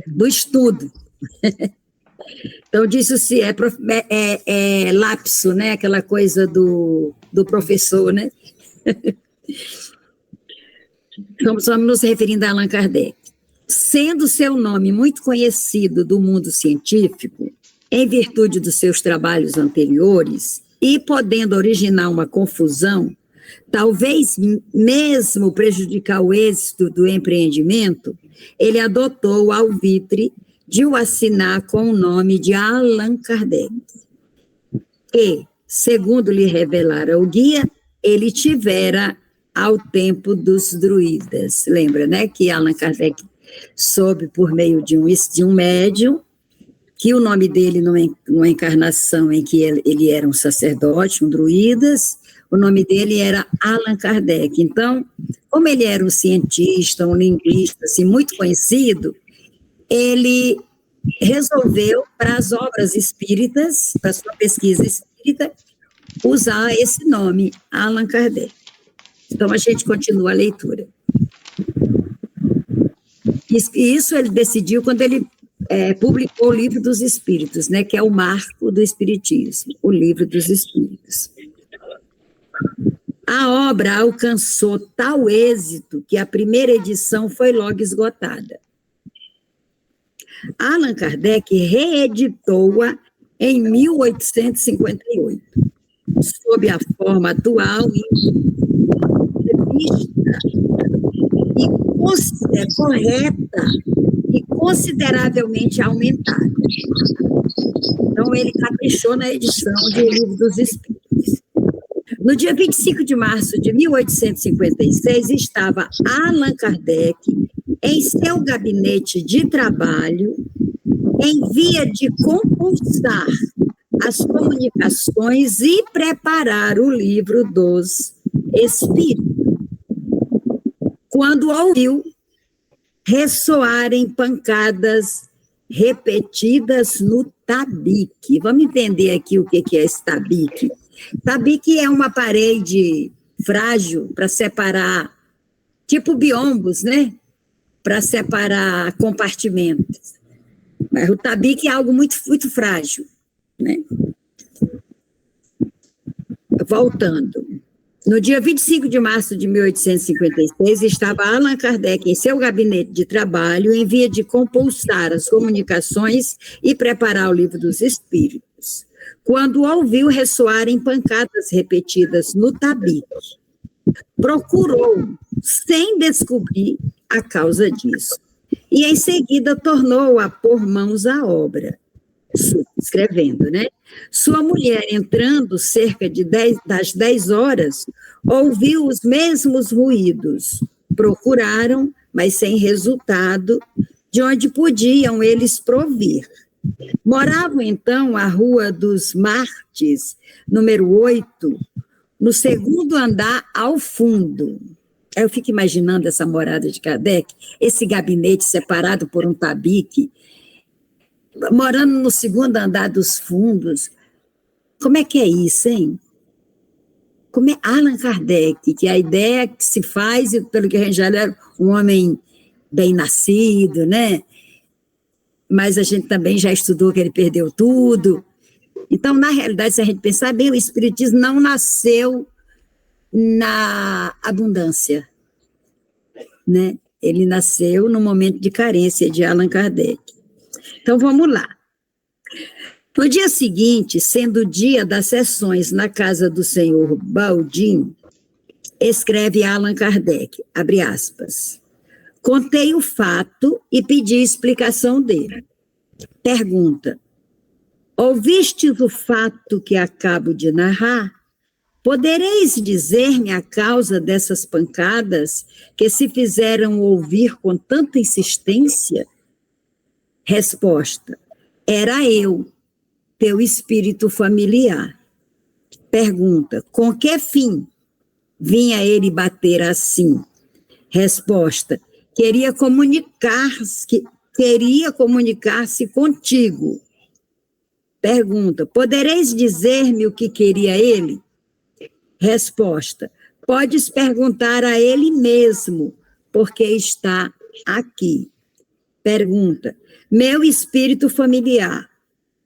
Speaker 1: do estudo. Então, disso-se é lapso, né? Aquela coisa do professor, né? Então, estamos nos referindo a Allan Kardec. Sendo seu nome muito conhecido do mundo científico, em virtude dos seus trabalhos anteriores, e podendo originar uma confusão, talvez mesmo prejudicar o êxito do empreendimento, ele adotou o alvitre de o assinar com o nome de Allan Kardec. E, segundo lhe revelara o guia, ele tivera ao tempo dos druidas. Lembra, né, que Allan Kardec soube por meio de um médium, que o nome dele, numa encarnação em que ele era um sacerdote, um druidas, o nome dele era Allan Kardec. Então, como ele era um cientista, um linguista, assim, muito conhecido, ele resolveu, para as obras espíritas, para a sua pesquisa espírita, usar esse nome, Allan Kardec. Então, a gente continua a leitura. E isso ele decidiu quando ele publicou o Livro dos Espíritos, né, que é o marco do Espiritismo, o Livro dos Espíritos. A obra alcançou tal êxito que a primeira edição foi logo esgotada. Allan Kardec reeditou-a em 1858, sob a forma atual revista e correta e consideravelmente aumentada. Então, ele caprichou na edição de O Livro dos Espíritos. No dia 25 de março de 1856, estava Allan Kardec em seu gabinete de trabalho, em via de compulsar as comunicações e preparar o Livro dos Espíritos, quando ouviu ressoarem pancadas repetidas no tabique. Vamos entender aqui o que é esse tabique. Tabique é uma parede frágil para separar, tipo biombos, né? Para separar compartimentos. Mas o tabique é algo muito, muito frágil, né? Voltando. No dia 25 de março de 1856, estava Allan Kardec em seu gabinete de trabalho, em via de compulsar as comunicações e preparar o Livro dos Espíritos, quando ouviu ressoarem pancadas repetidas no tabique. Procurou, sem descobrir a causa disso, e em seguida tornou a pôr mãos à obra, escrevendo, né? Sua mulher, entrando cerca das 10 horas, ouviu os mesmos ruídos. Procuraram, mas sem resultado, de onde podiam eles provir. Moravam, então, à Rua dos Martes, número 8, no segundo andar ao fundo. Eu fico imaginando essa morada de Kardec, esse gabinete separado por um tabique, morando no segundo andar dos fundos. Como é que é isso, hein? Como é Allan Kardec, que a ideia que se faz, pelo que a gente já era um homem bem nascido, né? Mas a gente também já estudou que ele perdeu tudo. Então, na realidade, se a gente pensar bem, o Espiritismo não nasceu na abundância, né? Ele nasceu no momento de carência de Allan Kardec. Então, vamos lá. No dia seguinte, sendo o dia das sessões na casa do senhor Baldin, escreve Allan Kardec, abre aspas, contei o fato e pedi explicação dele. Pergunta, ouvistes o fato que acabo de narrar? Podereis dizer-me a causa dessas pancadas que se fizeram ouvir com tanta insistência? Resposta, era eu, teu espírito familiar. Pergunta, com que fim vinha ele bater assim? Resposta, queria comunicar-se contigo. Pergunta, podereis dizer-me o que queria ele? Resposta, podes perguntar a ele mesmo, porque está aqui. Pergunta, meu espírito familiar,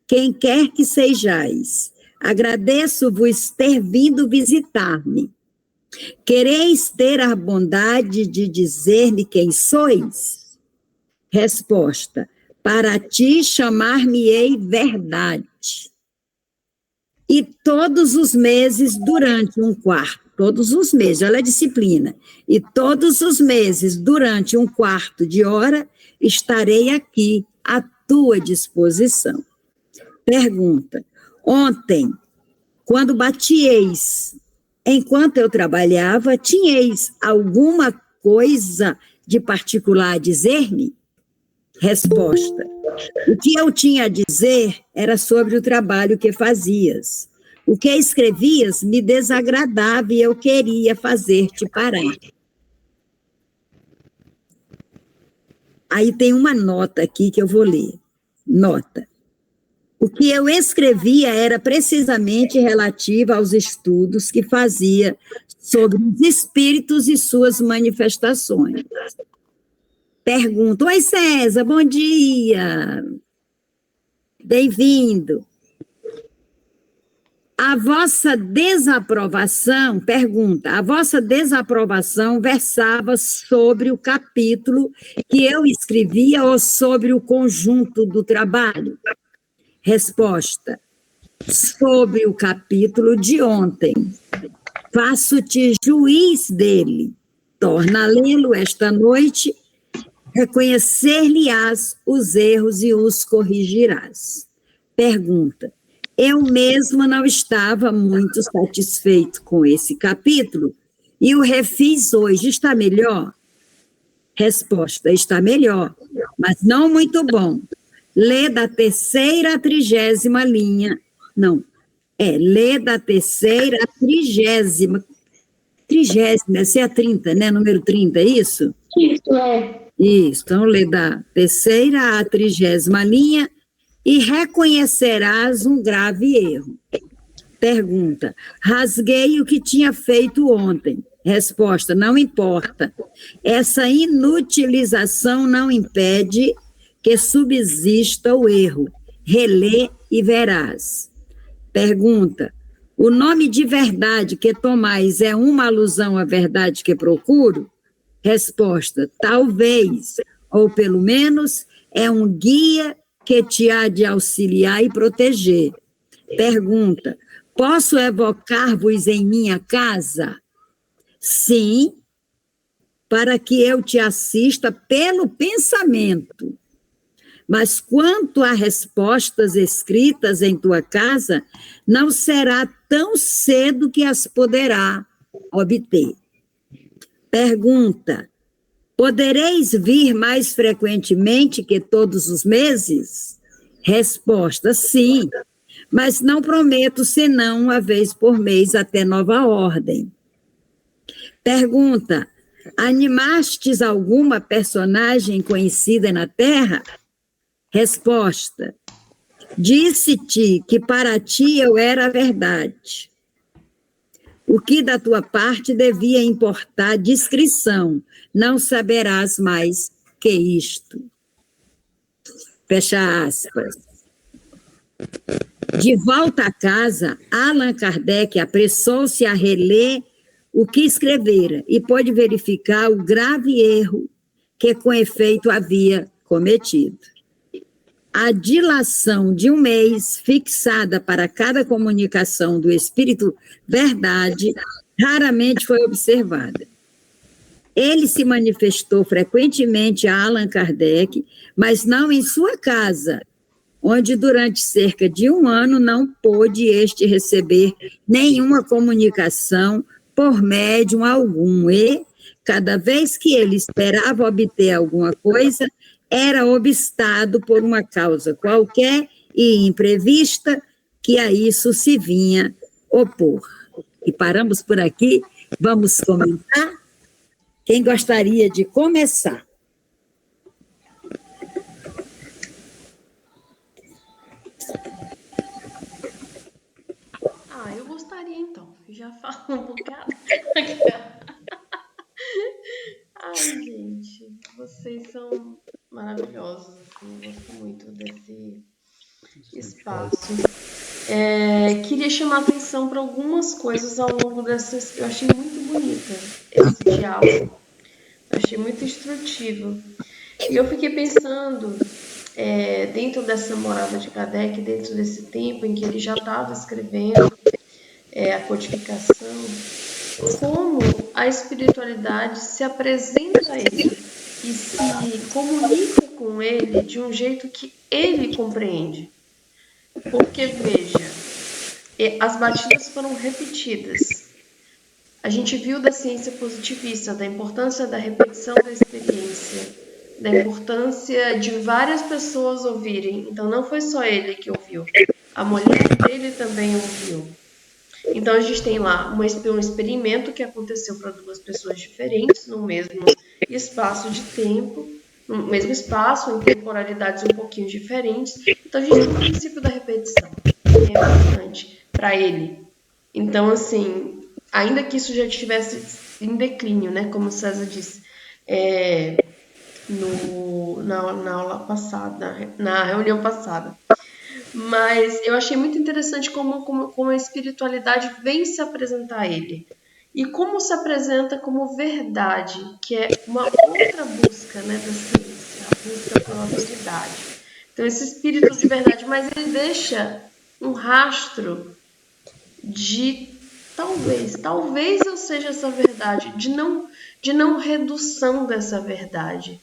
Speaker 1: quem quer que sejais, agradeço-vos ter vindo visitar-me. Quereis ter a bondade de dizer-me quem sois? Resposta, para ti chamar-me-ei verdade. E todos os meses, durante um quarto, todos os meses, olha a disciplina, e todos os meses, durante um quarto de hora, estarei aqui à tua disposição. Pergunta, ontem, quando batieis, enquanto eu trabalhava, tinhais alguma coisa de particular a dizer-me? Resposta, o que eu tinha a dizer era sobre o trabalho que fazias. O que escrevias me desagradava e eu queria fazer-te parar. Aí tem uma nota aqui que eu vou ler. Nota. O que eu escrevia era precisamente relativo aos estudos que fazia sobre os espíritos e suas manifestações. Pergunto, oi César, bom dia, bem-vindo. A vossa desaprovação, pergunta, a vossa desaprovação versava sobre o capítulo que eu escrevia ou sobre o conjunto do trabalho? Resposta, sobre o capítulo de ontem. Faço-te juiz dele. Torna a lê-lo esta noite Reconhecer-lhe-ás os erros e os corrigirás. Pergunta: eu mesmo não estava muito satisfeito com esse capítulo e o refiz hoje. Está melhor? Resposta: está melhor, mas não muito bom. Lê da 3ª à 30ª linha. Não, lê da 3ª à 30ª. 30ª, essa é a 30, né? Número 30, é isso?
Speaker 3: Isso, é.
Speaker 1: Isso, então lê da 3ª à 30ª linha e reconhecerás um grave erro. Pergunta: rasguei o que tinha feito ontem. Resposta: não importa. Essa inutilização não impede que subsista o erro. Relê e verás. Pergunta: o nome de verdade que tomais é uma alusão à verdade que procuro? Resposta: talvez, ou pelo menos é um guia que te há de auxiliar e proteger. Pergunta: posso evocar-vos em minha casa? Sim, para que eu te assista pelo pensamento. Mas quanto a respostas escritas em tua casa, não será tão cedo que as poderá obter. Pergunta: podereis vir mais frequentemente que todos os meses? Resposta: sim, mas não prometo senão uma vez por mês até nova ordem. Pergunta: animastes alguma personagem conhecida na Terra? Resposta: disse-te que para ti eu era a verdade. O que da tua parte devia importar discrição, não saberás mais que isto. Fecha aspas. De volta a casa, Allan Kardec apressou-se a reler o que escrevera e pôde verificar o grave erro que com efeito havia cometido. A dilação de um mês fixada para cada comunicação do Espírito Verdade raramente foi observada. Ele se manifestou frequentemente a Allan Kardec, mas não em sua casa, onde durante cerca de 1 ano não pôde este receber nenhuma comunicação por médium algum, e, cada vez que ele esperava obter alguma coisa, era obstado por uma causa qualquer e imprevista que a isso se vinha opor. E paramos por aqui, vamos comentar? Quem gostaria de começar?
Speaker 4: Eu gostaria então, já falo um bocado. Ai, gente, vocês são maravilhosos, assim, eu gosto muito desse espaço. Queria chamar a atenção para algumas coisas ao longo dessas. Eu achei muito bonita esse diálogo, eu achei muito instrutivo. E eu fiquei pensando, dentro dessa morada de Kardec, dentro desse tempo em que ele já estava escrevendo a codificação, como a espiritualidade se apresenta a ele e se comunica com ele de um jeito que ele compreende. Porque, veja, as batidas foram repetidas. A gente viu da ciência positivista, da importância da repetição da experiência, da importância de várias pessoas ouvirem. Então, não foi só ele que ouviu, a mulher dele também ouviu. Então, a gente tem lá um experimento que aconteceu para 2 pessoas diferentes, no mesmo espaço de tempo, no mesmo espaço, em temporalidades um pouquinho diferentes. Então, a gente tem o princípio da repetição, que é importante para ele. Então, assim, ainda que isso já estivesse em declínio, né, como o César disse, na aula passada, na reunião passada. Mas eu achei muito interessante como a espiritualidade vem se apresentar a ele. E como se apresenta como verdade, que é uma outra busca, né, da ciência, a busca pela verdade. Então, esse espírito de verdade, mas ele deixa um rastro de talvez eu seja essa verdade, de não redução dessa verdade.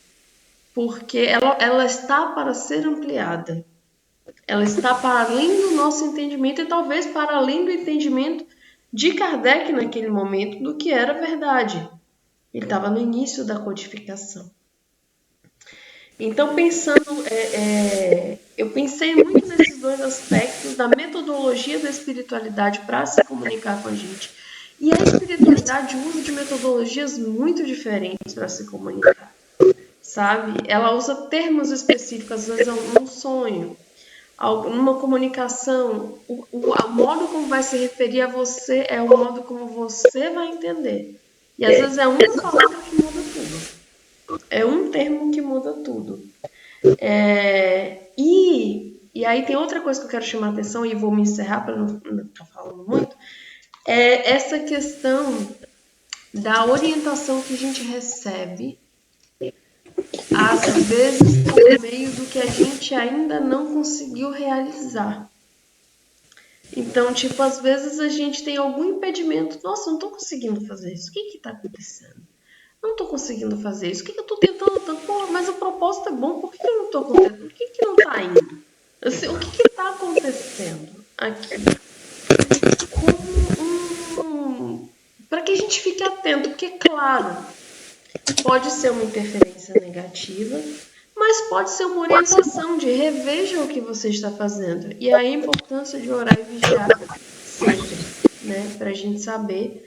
Speaker 4: porque ela está para ser ampliada. Ela está para além do nosso entendimento e talvez para além do entendimento de Kardec naquele momento do que era verdade. Ele estava no início da codificação. Então, eu pensei muito nesses dois aspectos da metodologia da espiritualidade para se comunicar com a gente. E a espiritualidade usa de metodologias muito diferentes para se comunicar, sabe? Ela usa termos específicos, às vezes é um sonho, numa comunicação, o modo como vai se referir a você é o modo como você vai entender. E às vezes é uma palavra que muda tudo. É um termo que muda tudo. E aí tem outra coisa que eu quero chamar a atenção e vou me encerrar para não ficar falando muito. É essa questão da orientação que a gente recebe, às vezes por meio do que a gente ainda não conseguiu realizar. Então, tipo, às vezes a gente tem algum impedimento. Nossa, não estou conseguindo fazer isso. O que está acontecendo? Não estou conseguindo fazer isso. O que eu estou tentando tanto? Pô, mas o propósito é bom. Por que eu não estou acontecendo? Por que não está indo? Assim, o que está acontecendo aqui? Para que a gente fique atento, porque, claro, pode ser uma interferência negativa, mas pode ser uma orientação de reveja o que você está fazendo. E aí a importância de orar e vigiar sempre, né? Para a gente saber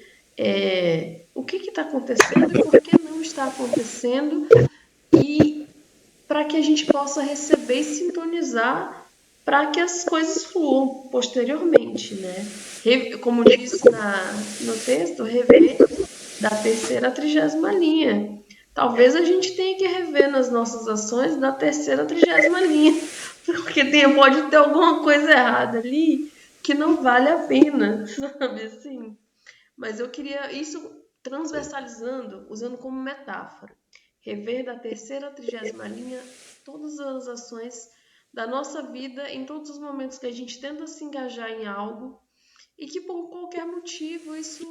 Speaker 4: o que está acontecendo e por que não está acontecendo, e para que a gente possa receber e sintonizar para que as coisas fluam posteriormente, né? Como diz no texto, rever da 3ª à 30ª linha. Talvez a gente tenha que rever nas nossas ações da 3ª à 30ª linha, porque pode ter alguma coisa errada ali que não vale a pena, sabe assim? Mas eu queria isso transversalizando, usando como metáfora. Rever da 3ª à 30ª linha todas as ações da nossa vida em todos os momentos que a gente tenta se engajar em algo e que por qualquer motivo isso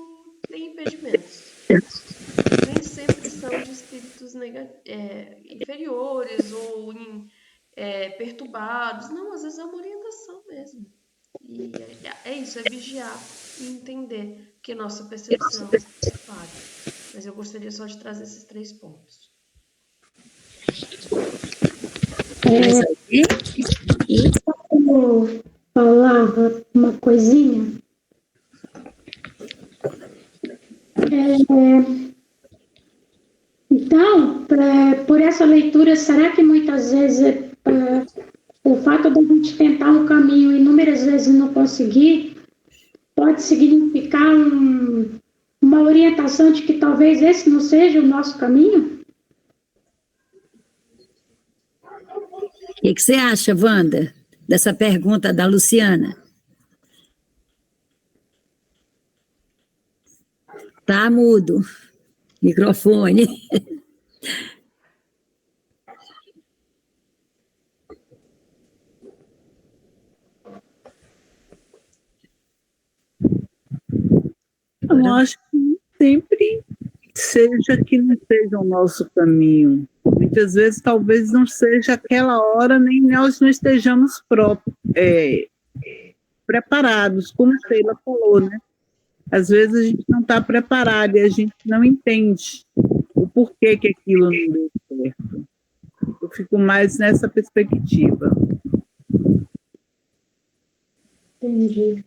Speaker 4: tem impedimentos. Nem sempre são de espíritos inferiores ou perturbados. Não, às vezes é uma orientação mesmo. E é isso, é vigiar e entender que nossa percepção é falha. Mas eu gostaria só de trazer esses 3 pontos.
Speaker 3: Eu falar uma coisinha. Então, por essa leitura, será que muitas vezes o fato de a gente tentar um caminho inúmeras vezes e não conseguir pode significar uma orientação de que talvez esse não seja o nosso caminho?
Speaker 1: O que você acha, Wanda, dessa pergunta da Luciana? Tá mudo. Microfone.
Speaker 5: Eu acho que sempre seja que não seja o nosso caminho. Muitas vezes, talvez não seja aquela hora, nem nós não estejamos preparados, como a Sheila falou, né? Às vezes a gente não está preparado e a gente não entende o porquê que aquilo não deu certo. Eu fico mais nessa perspectiva.
Speaker 3: Entendi.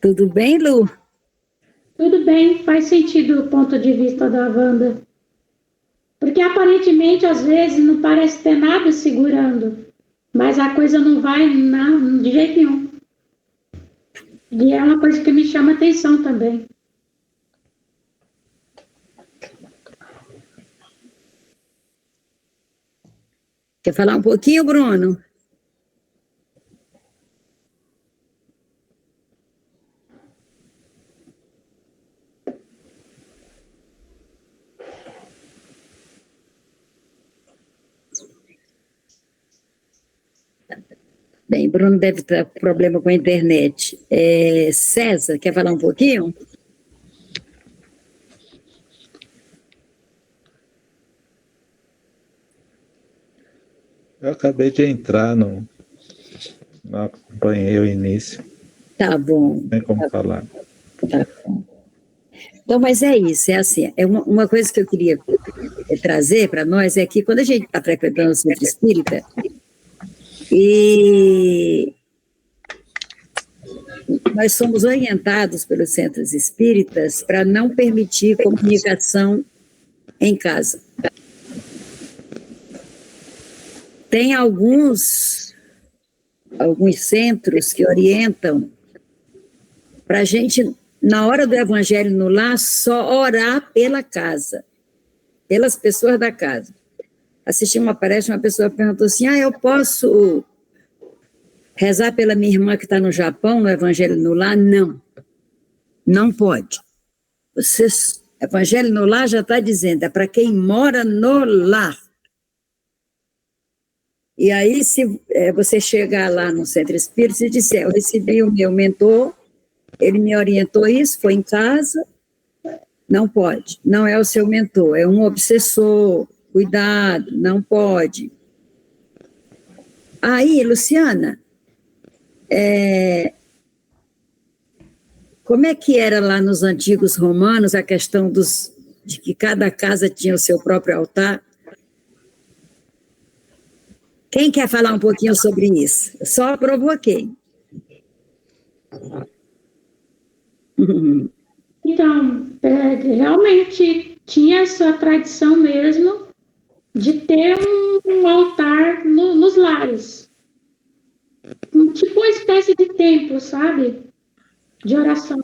Speaker 1: Tudo bem, Lu?
Speaker 3: Tudo bem, faz sentido o ponto de vista da Wanda. Porque aparentemente, às vezes, não parece ter nada segurando, mas a coisa não vai de jeito nenhum. E é uma coisa que me chama atenção também.
Speaker 1: Quer falar um pouquinho, Bruno? Bem, Bruno deve estar com problema com a internet. César, quer falar um pouquinho?
Speaker 6: Eu acabei de entrar, não acompanhei o início.
Speaker 1: Tá bom.
Speaker 6: Não tem como falar.
Speaker 1: Tá bom. Então, mas é isso, é assim, é uma coisa que eu queria trazer para nós é que quando a gente está frequentando o centro espírita, e nós somos orientados pelos centros espíritas para não permitir comunicação em casa. Tem alguns centros que orientam para a gente, na hora do evangelho no lar, só orar pela casa, pelas pessoas da casa. Assisti uma palestra, uma pessoa perguntou assim, eu posso rezar pela minha irmã que está no Japão, no evangelho no lar? Não, não pode. Evangelho no lar já está dizendo, é para quem mora no lar. E aí, se você chegar lá no centro espírita e disser, eu recebi o meu mentor, ele me orientou isso, foi em casa, não pode, não é o seu mentor, é um obsessor, cuidado, não pode. Aí, Luciana, como é que era lá nos antigos romanos a questão de que cada casa tinha o seu próprio altar? Quem quer falar um pouquinho sobre isso? Só provoquei.
Speaker 3: Então, realmente tinha essa tradição mesmo de ter um altar nos lares. Tipo uma espécie de templo, sabe? De oração.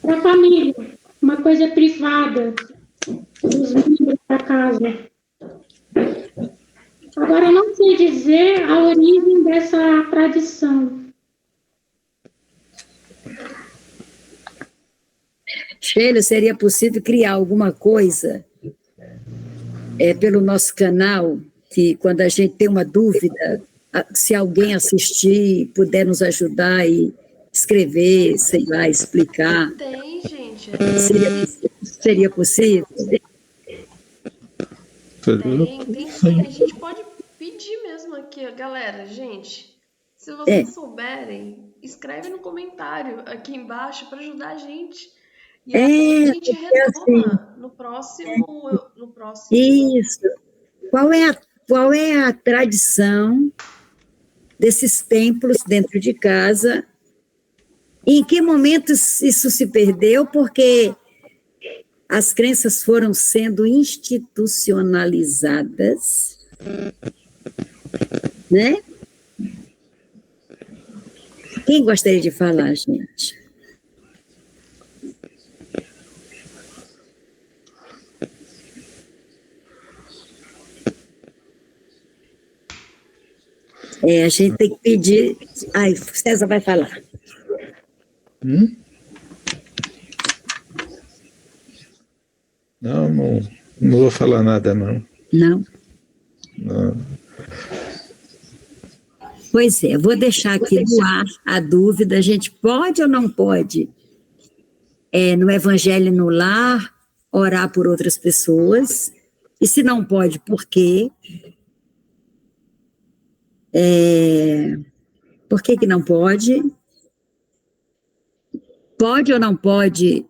Speaker 3: Para a família. Uma coisa privada dos membros da casa. Agora, eu não sei dizer a origem dessa tradição.
Speaker 1: Sheila, seria possível criar alguma coisa pelo nosso canal, que quando a gente tem uma dúvida, se alguém assistir, puder nos ajudar e escrever, sei lá, explicar.
Speaker 4: Tem, gente.
Speaker 1: Seria possível?
Speaker 4: Tem sim. A gente pode pedir mesmo aqui, galera, gente. Se vocês souberem, escreve no comentário aqui embaixo para ajudar a gente. E aí a gente retoma no próximo.
Speaker 1: Isso. Qual é a tradição desses templos dentro de casa? Em que momento isso se perdeu? Porque as crenças foram sendo institucionalizadas, né? Quem gostaria de falar, gente? A gente tem que pedir... Ai, César vai falar.
Speaker 6: Não vou falar nada, não.
Speaker 1: Não?
Speaker 6: Não.
Speaker 1: Pois é, vou deixar aqui no ar a dúvida, a gente pode ou não pode, no Evangelho no Lar, orar por outras pessoas, e se não pode, por quê? Por que não pode? Pode ou não pode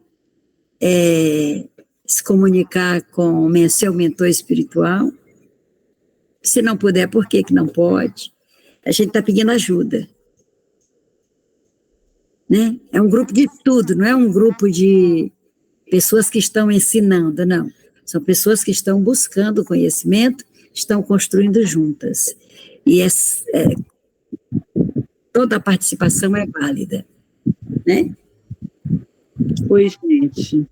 Speaker 1: se comunicar com o seu mentor espiritual? Se não puder, por que não pode? A gente está pedindo ajuda. Né? É um grupo de estudo, não é um grupo de pessoas que estão ensinando, não. São pessoas que estão buscando conhecimento, estão construindo juntas. E toda a participação é válida. Né?
Speaker 5: Oi, gente.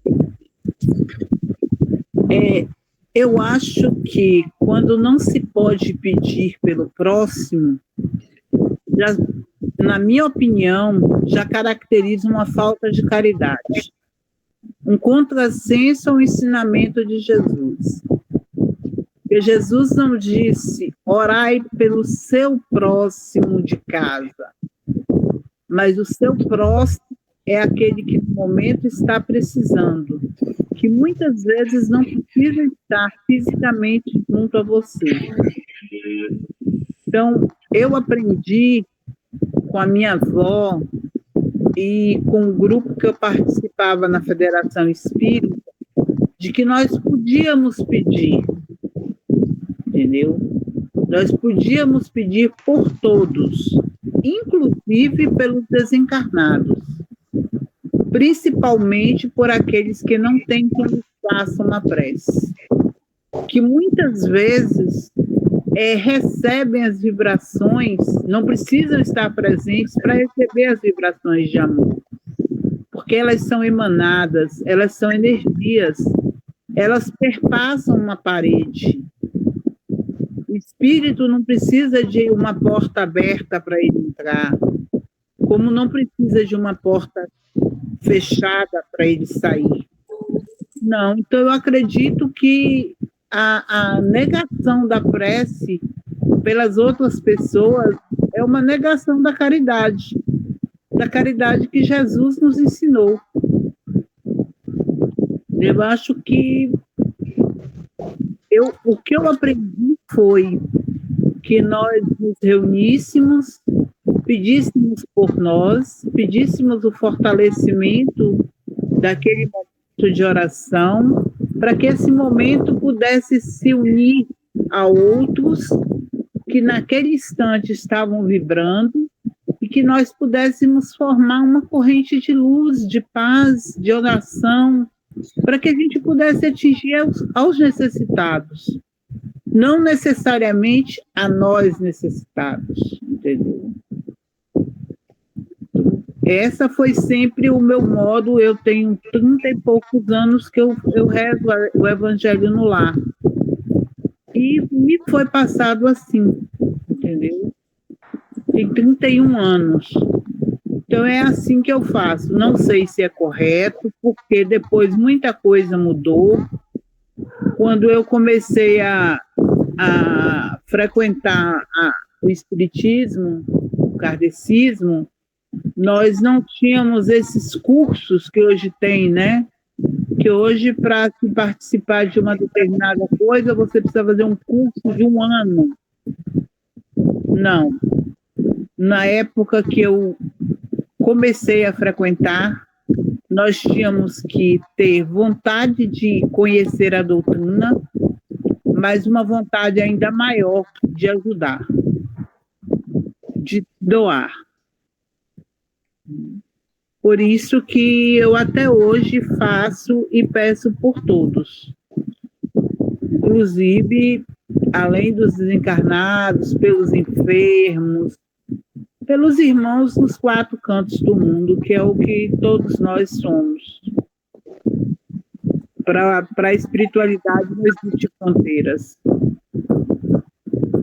Speaker 5: Eu acho que quando não se pode pedir pelo próximo, já, na minha opinião, já caracteriza uma falta de caridade. Um contrassenso ao ensinamento de Jesus. Porque Jesus não disse, orai pelo seu próximo de casa, mas o seu próximo é aquele que no momento está precisando, que muitas vezes não precisa estar fisicamente junto a você, Então, eu aprendi com a minha avó e com o grupo que eu participava na Federação Espírita, de que nós podíamos pedir, entendeu? Nós podíamos pedir por todos, inclusive pelos desencarnados, principalmente por aqueles que não têm que nos façam uma prece, que muitas vezes recebem as vibrações, não precisam estar presentes para receber as vibrações de amor, porque elas são emanadas, elas são energias, elas perpassam uma parede. O espírito não precisa de uma porta aberta para ele entrar, como não precisa de uma porta fechada para ele sair. Não, então eu acredito que a negação da prece pelas outras pessoas é uma negação da caridade que Jesus nos ensinou. Eu acho que o que eu aprendi foi que nós nos reuníssemos, pedíssemos por nós, pedíssemos o fortalecimento daquele momento de oração, para que esse momento pudesse se unir a outros que naquele instante estavam vibrando e que nós pudéssemos formar uma corrente de luz, de paz, de oração, para que a gente pudesse atingir aos necessitados, não necessariamente a nós necessitados, entendeu? Essa foi sempre o meu modo. Eu tenho 30 e poucos anos que eu rezo o Evangelho no lar. E me foi passado assim, entendeu? Tem 31 anos. Então é assim que eu faço. Não sei se é correto, porque depois muita coisa mudou. Quando eu comecei a frequentar o espiritismo, o kardecismo, nós não tínhamos esses cursos que hoje tem, né? Que hoje, para se participar de uma determinada coisa, você precisa fazer um curso de 1 ano. Não. Na época que eu comecei a frequentar, nós tínhamos que ter vontade de conhecer a doutrina, mas uma vontade ainda maior de ajudar, de doar. Por isso que eu até hoje faço e peço por todos. Inclusive, além dos desencarnados, pelos enfermos, pelos irmãos nos 4 cantos do mundo, que é o que todos nós somos. Para a espiritualidade não existem fronteiras.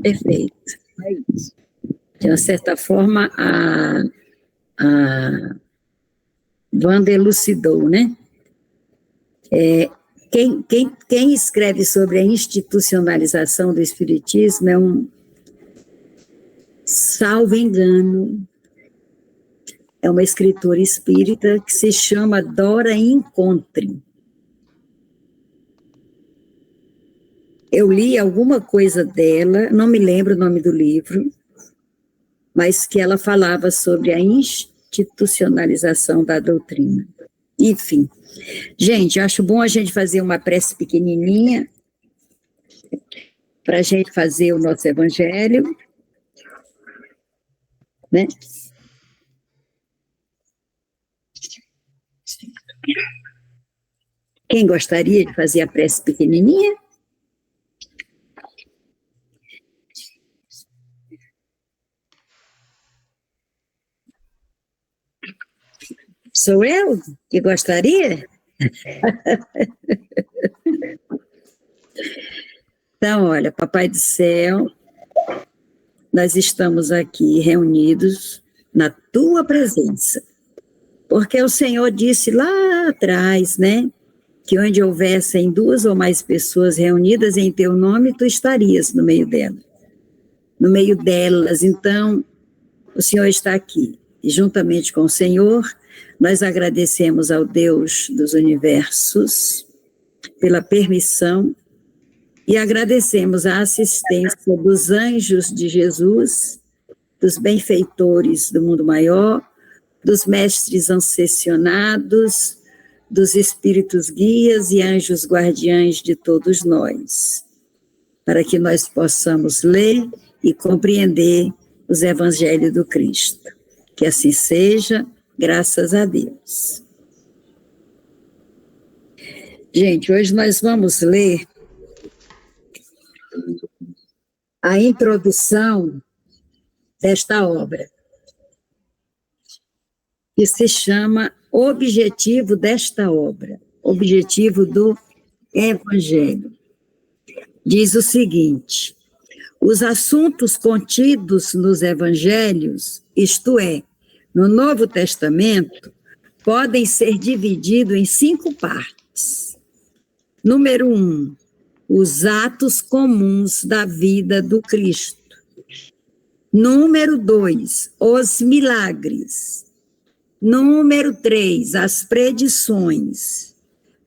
Speaker 1: Perfeito.
Speaker 5: É isso.
Speaker 1: De uma certa forma, a Wanda elucidou, né? Quem escreve sobre a institucionalização do espiritismo é salvo engano, é uma escritora espírita que se chama Dora Encontre. Eu li alguma coisa dela, não me lembro o nome do livro, mas que ela falava sobre a institucionalização da doutrina. Enfim, gente, acho bom a gente fazer uma prece pequenininha para a gente fazer o nosso evangelho, né? Quem gostaria de fazer a prece pequenininha? Sou eu que gostaria? Então, olha, Papai do Céu, nós estamos aqui reunidos na tua presença, porque o Senhor disse lá atrás, né, que onde houvessem 2 ou mais pessoas reunidas em teu nome, tu estarias no meio delas. Então, o Senhor está aqui, e juntamente com o Senhor, nós agradecemos ao Deus dos universos pela permissão e agradecemos a assistência dos anjos de Jesus, dos benfeitores do mundo maior, dos mestres ascensionados, dos espíritos guias e anjos guardiães de todos nós, para que nós possamos ler e compreender os evangelhos do Cristo. Que assim seja, graças a Deus. Gente, hoje nós vamos ler a introdução desta obra, que se chama Objetivo desta obra, Objetivo do Evangelho. Diz o seguinte: os assuntos contidos nos evangelhos, isto é, no Novo Testamento, podem ser divididos em 5 partes. Número 1, os atos comuns da vida do Cristo. Número 2, os milagres. Número 3, as predições.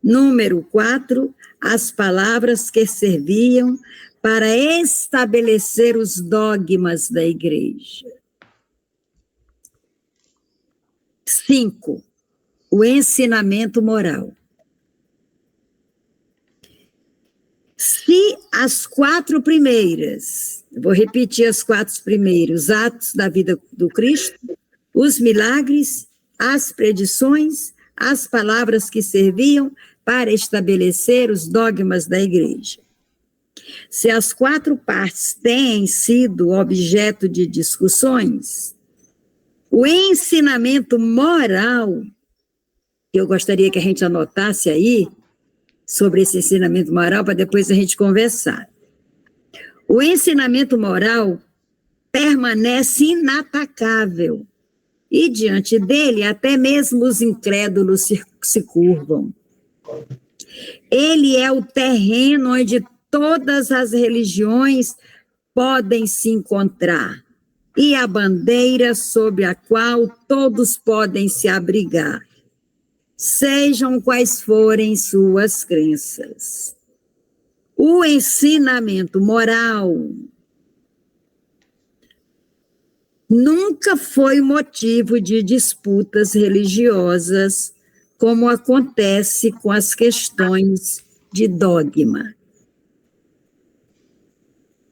Speaker 1: Número 4, as palavras que serviam para estabelecer os dogmas da igreja. 5, o ensinamento moral. Se as 4 primeiras, vou repetir as 4 primeiras, os atos da vida do Cristo, os milagres, as predições, as palavras que serviam para estabelecer os dogmas da igreja. Se as 4 partes têm sido objeto de discussões, o ensinamento moral, que eu gostaria que a gente anotasse aí, sobre esse ensinamento moral, para depois a gente conversar. O ensinamento moral permanece inatacável, e diante dele até mesmo os incrédulos se curvam. Ele é o terreno onde todas as religiões podem se encontrar, e a bandeira sobre a qual todos podem se abrigar, sejam quais forem suas crenças. O ensinamento moral nunca foi motivo de disputas religiosas, como acontece com as questões de dogma.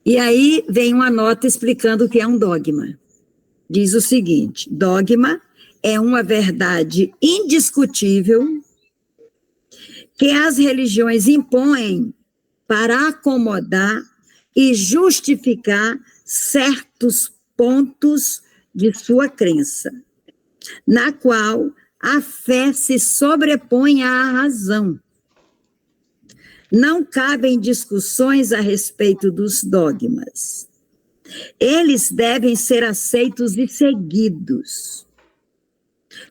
Speaker 1: E aí vem uma nota explicando o que é um dogma. Diz o seguinte: dogma é uma verdade indiscutível que as religiões impõem para acomodar e justificar certos pontos de sua crença, na qual a fé se sobrepõe à razão. Não cabem discussões a respeito dos dogmas. Eles devem ser aceitos e seguidos.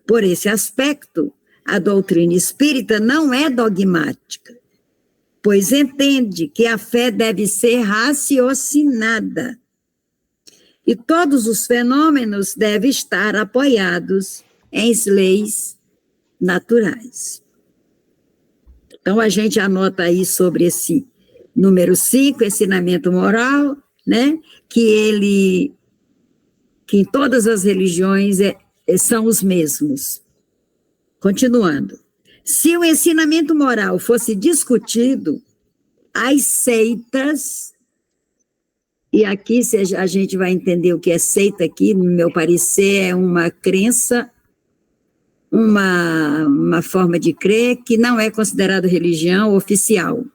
Speaker 1: Por esse aspecto, a doutrina espírita não é dogmática, pois entende que a fé deve ser raciocinada e todos os fenômenos devem estar apoiados em leis naturais. Então, a gente anota aí sobre esse número 5, ensinamento moral, né? Que em todas as religiões são os mesmos. Continuando. Se o ensinamento moral fosse discutido, as seitas, e aqui a gente vai entender o que é seita aqui, no meu parecer, é uma crença, uma forma de crer que não é considerada religião oficial,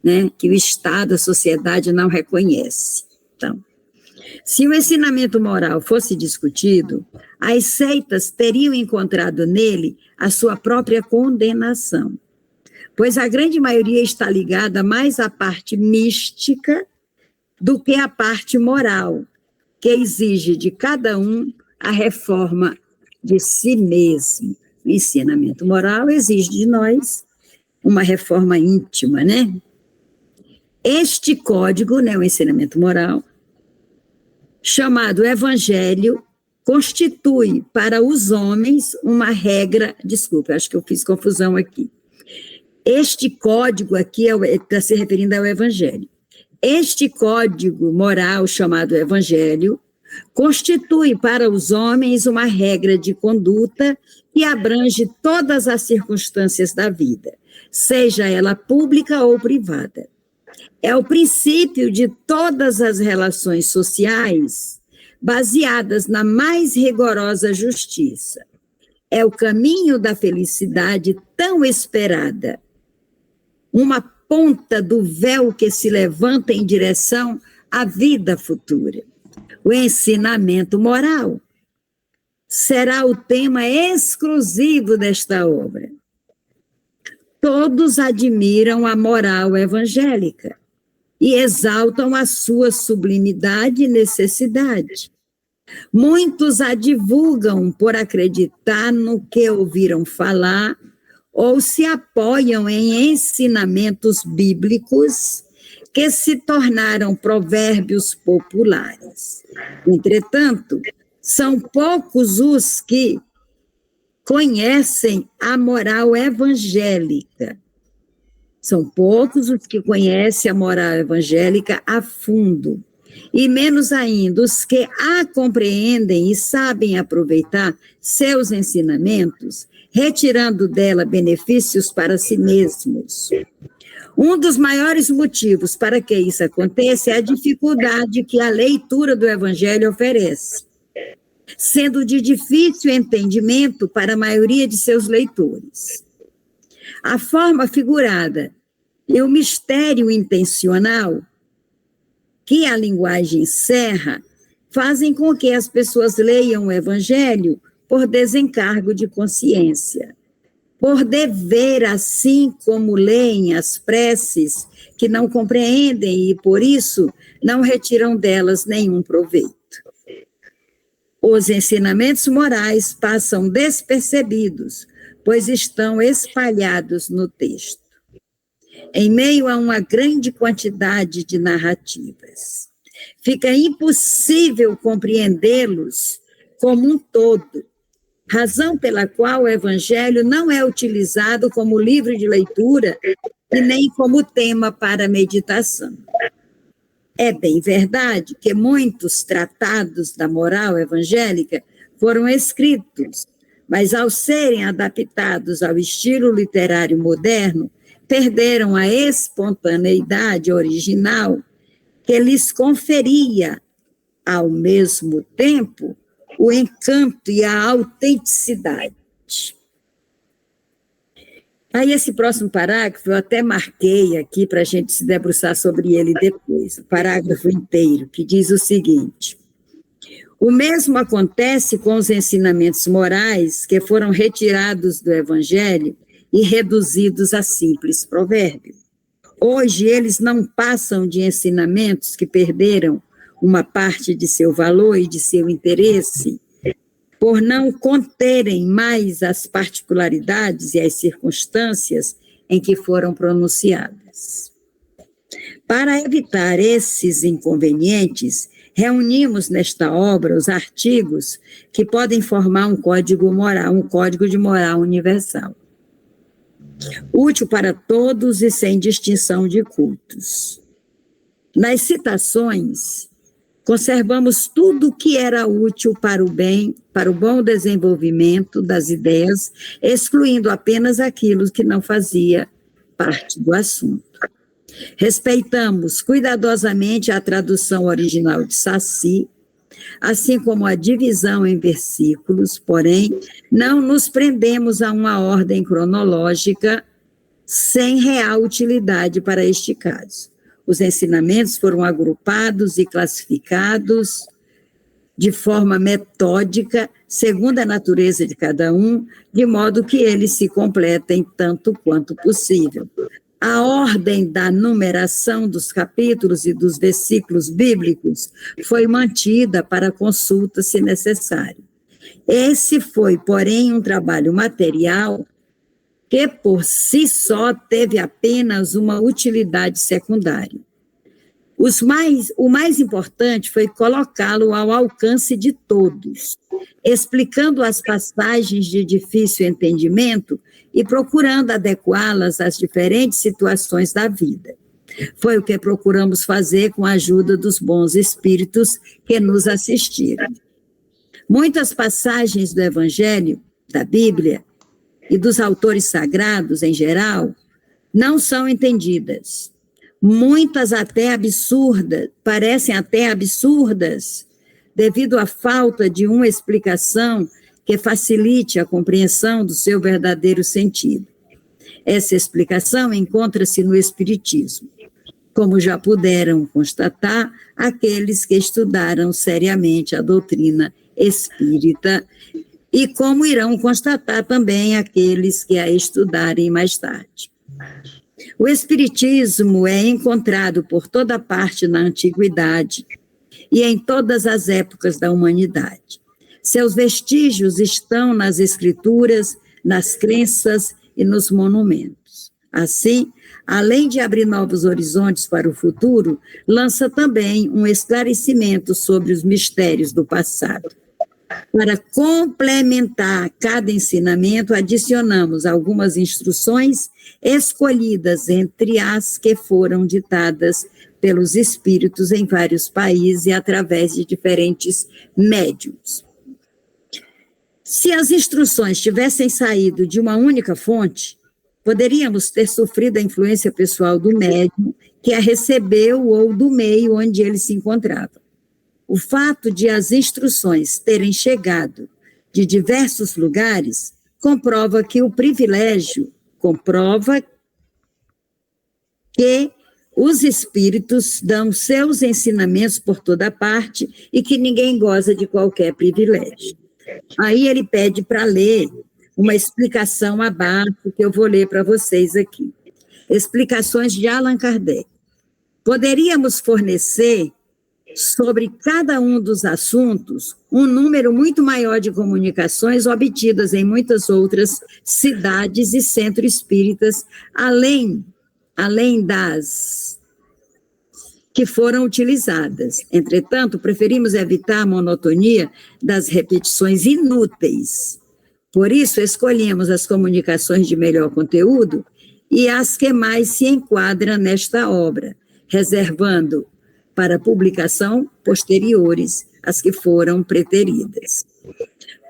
Speaker 1: né? Que o Estado, a sociedade não reconhece. Então, se o ensinamento moral fosse discutido, as seitas teriam encontrado nele a sua própria condenação, pois a grande maioria está ligada mais à parte mística do que à parte moral, que exige de cada um a reforma de si mesmo. O ensinamento moral exige de nós uma reforma íntima, né? Este código, né, o ensinamento moral, chamado Evangelho, constitui para os homens uma regra, desculpa, acho que eu fiz confusão aqui, Este código aqui está se referindo ao Evangelho. Este código moral chamado Evangelho constitui para os homens uma regra de conduta que abrange todas as circunstâncias da vida, seja ela pública ou privada. É o princípio de todas as relações sociais baseadas na mais rigorosa justiça. É o caminho da felicidade tão esperada, uma ponta do véu que se levanta em direção à vida futura. O ensinamento moral será o tema exclusivo desta obra. Todos admiram a moral evangélica e exaltam a sua sublimidade e necessidade. Muitos a divulgam por acreditar no que ouviram falar ou se apoiam em ensinamentos bíblicos que se tornaram provérbios populares. Entretanto, são poucos os que conhecem a moral evangélica. São poucos os que conhecem a moral evangélica a fundo, e menos ainda os que a compreendem e sabem aproveitar seus ensinamentos, retirando dela benefícios para si mesmos. Um dos maiores motivos para que isso aconteça é a dificuldade que a leitura do Evangelho oferece, sendo de difícil entendimento para a maioria de seus leitores. A forma figurada e o mistério intencional que a linguagem encerra fazem com que as pessoas leiam o Evangelho por desencargo de consciência, por dever, assim como leem as preces que não compreendem e, por isso, não retiram delas nenhum proveito. Os ensinamentos morais passam despercebidos, pois estão espalhados no texto, em meio a uma grande quantidade de narrativas. Fica impossível compreendê-los como um todo, razão pela qual o Evangelho não é utilizado como livro de leitura e nem como tema para meditação. É bem verdade que muitos tratados da moral evangélica foram escritos, mas ao serem adaptados ao estilo literário moderno, perderam a espontaneidade original que lhes conferia, ao mesmo tempo, o encanto e a autenticidade. Aí, esse próximo parágrafo, eu até marquei aqui para a gente se debruçar sobre ele depois, o parágrafo inteiro, que diz o seguinte: o mesmo acontece com os ensinamentos morais que foram retirados do Evangelho e reduzidos a simples provérbio. Hoje, eles não passam de ensinamentos que perderam uma parte de seu valor e de seu interesse, por não conterem mais as particularidades e as circunstâncias em que foram pronunciadas. Para evitar esses inconvenientes, reunimos nesta obra os artigos que podem formar um código de moral universal, útil para todos e sem distinção de cultos. Nas citações, conservamos tudo o que era útil para o bem, para o bom desenvolvimento das ideias, excluindo apenas aquilo que não fazia parte do assunto. Respeitamos cuidadosamente a tradução original de Saci, assim como a divisão em versículos, porém, não nos prendemos a uma ordem cronológica sem real utilidade para este caso. Os ensinamentos foram agrupados e classificados de forma metódica, segundo a natureza de cada um, de modo que eles se completem tanto quanto possível. A ordem da numeração dos capítulos e dos versículos bíblicos foi mantida para consulta, se necessário. Esse foi, porém, um trabalho material que, por si só, teve apenas uma utilidade secundária. O mais importante foi colocá-lo ao alcance de todos, explicando as passagens de difícil entendimento e procurando adequá-las às diferentes situações da vida. Foi o que procuramos fazer com a ajuda dos bons espíritos que nos assistiram. Muitas passagens do Evangelho, da Bíblia e dos autores sagrados em geral não são entendidas. Muitas até absurdas, parecem até absurdas, devido à falta de uma explicação que facilite a compreensão do seu verdadeiro sentido. Essa explicação encontra-se no Espiritismo, como já puderam constatar aqueles que estudaram seriamente a doutrina espírita e como irão constatar também aqueles que a estudarem mais tarde. O Espiritismo é encontrado por toda parte na antiguidade e em todas as épocas da humanidade. Seus vestígios estão nas escrituras, nas crenças e nos monumentos. Assim, além de abrir novos horizontes para o futuro, lança também um esclarecimento sobre os mistérios do passado. Para complementar cada ensinamento, adicionamos algumas instruções escolhidas entre as que foram ditadas pelos espíritos em vários países e através de diferentes médiuns. Se as instruções tivessem saído de uma única fonte, poderíamos ter sofrido a influência pessoal do médium que a recebeu ou do meio onde ele se encontrava. O fato de as instruções terem chegado de diversos lugares comprova que os espíritos dão seus ensinamentos por toda parte e que ninguém goza de qualquer privilégio. Aí ele pede para ler uma explicação abaixo, que eu vou ler para vocês aqui. Explicações de Allan Kardec. Poderíamos fornecer sobre cada um dos assuntos um número muito maior de comunicações obtidas em muitas outras cidades e centros espíritas, além das que foram utilizadas. Entretanto, preferimos evitar a monotonia das repetições inúteis. Por isso, escolhemos as comunicações de melhor conteúdo e as que mais se enquadram nesta obra, reservando para publicação posteriores as que foram preteridas.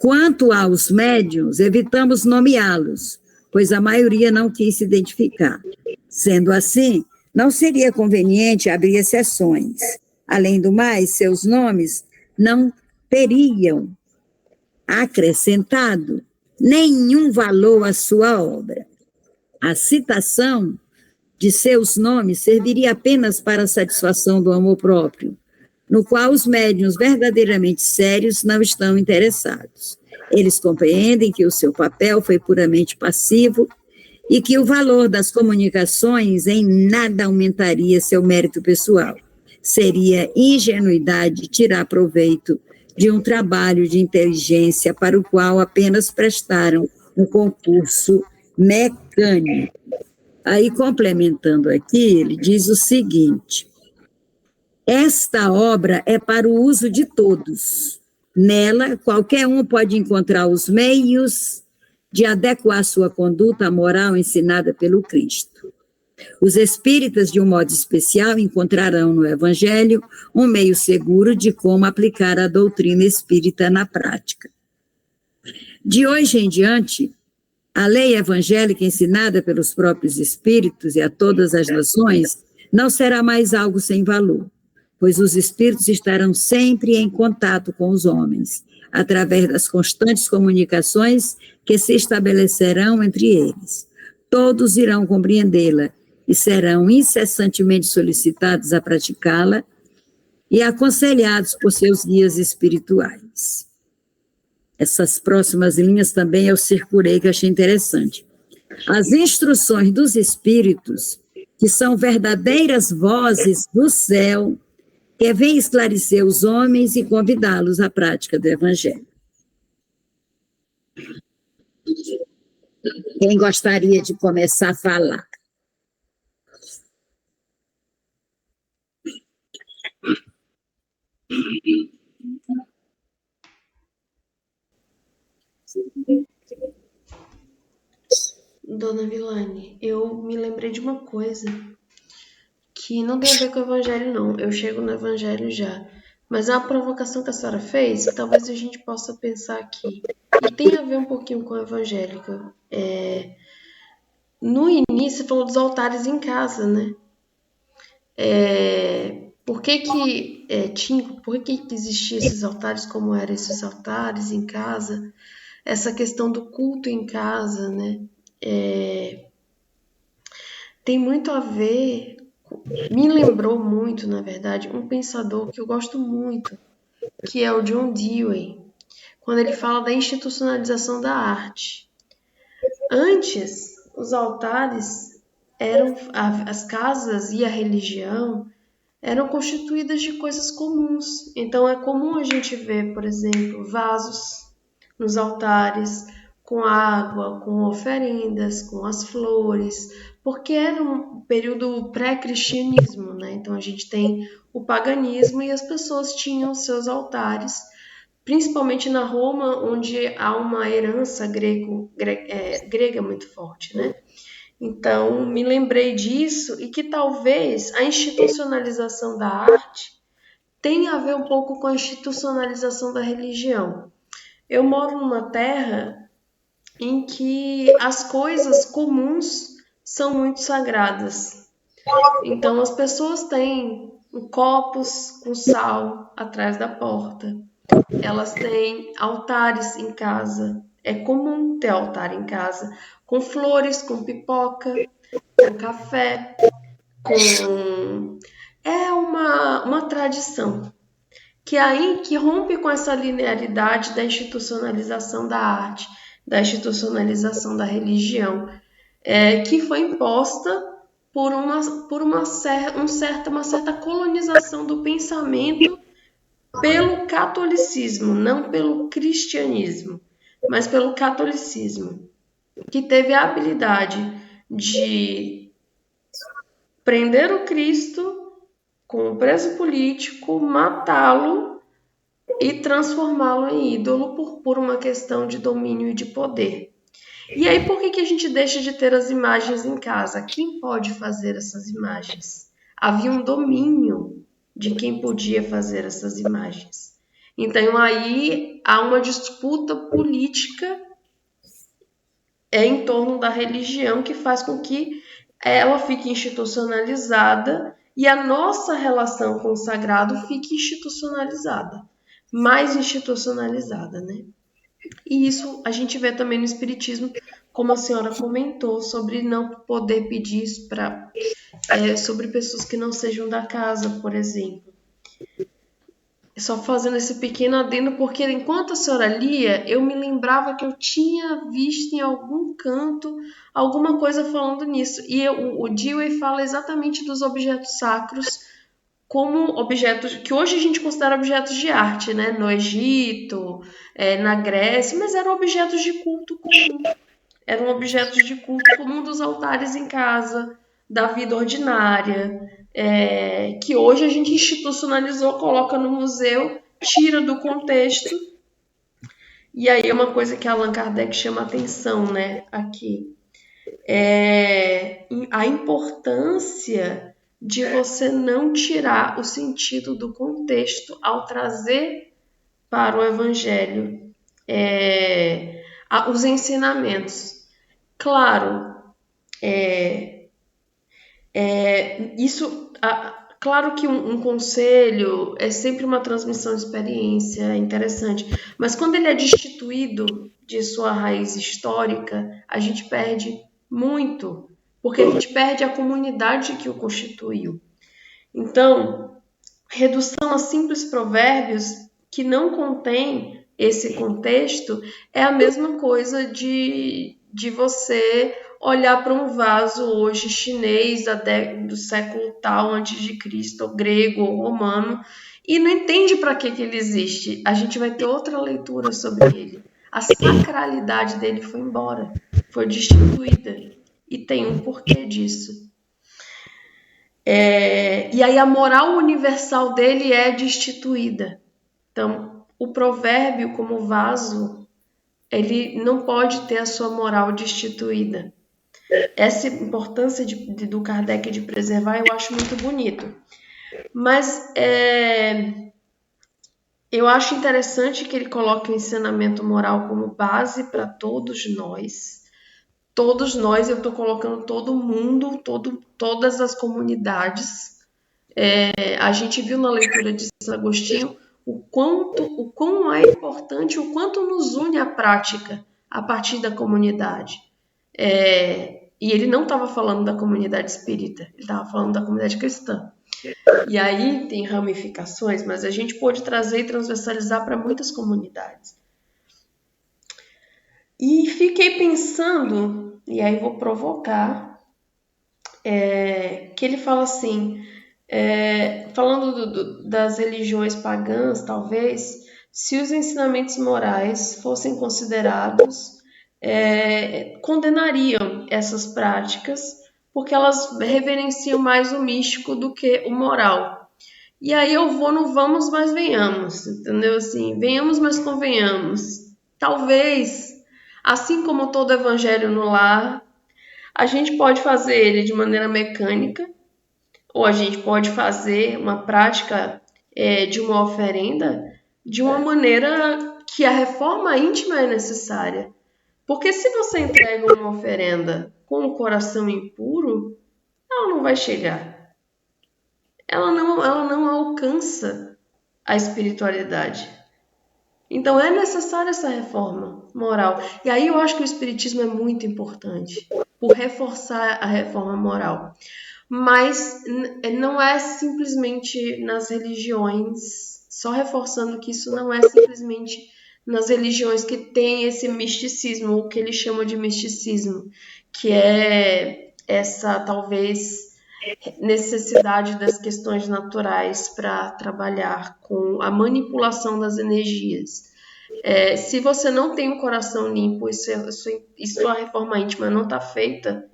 Speaker 1: Quanto aos médiuns, evitamos nomeá-los, pois a maioria não quis se identificar. Sendo assim, não seria conveniente abrir exceções. Além do mais, seus nomes não teriam acrescentado nenhum valor à sua obra. A citação de seus nomes serviria apenas para a satisfação do amor próprio, no qual os médiuns verdadeiramente sérios não estão interessados. Eles compreendem que o seu papel foi puramente passivo e que o valor das comunicações em nada aumentaria seu mérito pessoal. Seria ingenuidade tirar proveito de um trabalho de inteligência para o qual apenas prestaram um concurso mecânico. Aí, complementando aqui, ele diz o seguinte: esta obra é para o uso de todos. Nela, qualquer um pode encontrar os meios de adequar sua conduta à moral ensinada pelo Cristo. Os espíritas, de um modo especial, encontrarão no Evangelho um meio seguro de como aplicar a doutrina espírita na prática. De hoje em diante, a lei evangélica ensinada pelos próprios espíritos e a todas as nações não será mais algo sem valor, pois os espíritos estarão sempre em contato com os homens, através das constantes comunicações que se estabelecerão entre eles. Todos irão compreendê-la e serão incessantemente solicitados a praticá-la e aconselhados por seus guias espirituais. Essas próximas linhas também eu circulei, que achei interessante. As instruções dos espíritos, que são verdadeiras vozes do céu, que vêm esclarecer os homens e convidá-los à prática do Evangelho. Quem gostaria de começar a falar?
Speaker 4: Dona Vilane, eu me lembrei de uma coisa que não tem a ver com o evangelho, não. Eu chego no evangelho já. Mas é uma provocação que a senhora fez, que talvez a gente possa pensar aqui. E tem a ver um pouquinho com o evangélico. No início, você falou dos altares em casa, né? Por que que existiam esses altares, como eram esses altares em casa? Essa questão do culto em casa, né? Tem muito a ver, me lembrou muito, na verdade, um pensador que eu gosto muito, que é o John Dewey, quando ele fala da institucionalização da arte. Antes, os altares as casas e a religião eram constituídas de coisas comuns. Então é comum a gente ver, por exemplo, vasos nos altares, com água, com oferendas, com as flores, porque era um período pré-cristianismo, né? Então a gente tem o paganismo e as pessoas tinham seus altares, principalmente na Roma, onde há uma herança grega muito forte, né? Então, me lembrei disso e que talvez a institucionalização da arte tenha a ver um pouco com a institucionalização da religião. Eu moro numa terra em que as coisas comuns são muito sagradas. Então, as pessoas têm copos com sal atrás da porta. Elas têm altares em casa. É comum ter altar em casa, com flores, com pipoca, com café, com... É uma tradição que rompe com essa linearidade da institucionalização da arte, da institucionalização da religião, que foi imposta por uma certa colonização do pensamento pelo catolicismo, não pelo cristianismo, mas pelo catolicismo, que teve a habilidade de prender o Cristo com o preso político, matá-lo e transformá-lo em ídolo por uma questão de domínio e de poder. E aí, por que a gente deixa de ter as imagens em casa? Quem pode fazer essas imagens? Havia um domínio de quem podia fazer essas imagens. Então, aí há uma disputa política em torno da religião que faz com que ela fique institucionalizada e a nossa relação com o sagrado fique institucionalizada, mais institucionalizada, né? E isso a gente vê também no espiritismo, como a senhora comentou, sobre não poder pedir isso sobre pessoas que não sejam da casa, por exemplo. Só fazendo esse pequeno adendo, porque enquanto a senhora lia, eu me lembrava que eu tinha visto em algum canto alguma coisa falando nisso. E o Dewey fala exatamente dos objetos sacros como objetos que hoje a gente considera objetos de arte, né? No Egito, na Grécia, mas eram objetos de culto comum. Eram objetos de culto comum dos altares em casa, da vida ordinária, que hoje a gente institucionalizou, coloca no museu, tira do contexto. E aí é uma coisa que Allan Kardec chama atenção, né, aqui. A importância de você não tirar o sentido do contexto ao trazer para o Evangelho os ensinamentos. Claro, claro que um conselho é sempre uma transmissão de experiência interessante, mas quando ele é destituído de sua raiz histórica, a gente perde muito, porque a gente perde a comunidade que o constituiu. Então, redução a simples provérbios que não contém esse contexto é a mesma coisa de você olhar para um vaso hoje chinês do século tal antes de Cristo, ou grego ou romano, e não entende para que ele existe. A gente vai ter outra leitura sobre ele. A sacralidade dele foi embora, foi destituída, e tem um porquê disso. E aí a moral universal dele é destituída. Então, o provérbio como vaso ele não pode ter a sua moral destituída. Essa importância do Kardec de preservar eu acho muito bonito. Mas eu acho interessante que ele coloque o ensinamento moral como base para todos nós. Todos nós, eu estou colocando todo mundo, todas as comunidades. A gente viu na leitura de Santo Agostinho o quão é importante, o quanto nos une a prática a partir da comunidade. E ele não estava falando da comunidade espírita, ele estava falando da comunidade cristã. E aí tem ramificações, mas a gente pode trazer e transversalizar para muitas comunidades. E fiquei pensando, e aí vou provocar, que ele fala assim, falando das religiões pagãs, talvez, se os ensinamentos morais fossem considerados, condenariam essas práticas, porque elas reverenciam mais o místico do que o moral. E aí eu vou no vamos, mas venhamos, entendeu? Assim, venhamos, mas convenhamos. Talvez, assim como todo evangelho no lar, a gente pode fazer ele de maneira mecânica, ou a gente pode fazer uma prática de uma oferenda de uma maneira que a reforma íntima é necessária. Porque se você entrega uma oferenda com o coração impuro, ela não vai chegar. Ela não alcança a espiritualidade. Então é necessária essa reforma moral. E aí eu acho que o espiritismo é muito importante por reforçar a reforma moral. Mas não é simplesmente nas religiões, só reforçando que isso não é simplesmente nas religiões que tem esse misticismo, o que ele chama de misticismo, que é essa, talvez, necessidade das questões naturais para trabalhar com a manipulação das energias. Se você não tem um coração limpo e sua reforma íntima não está feita,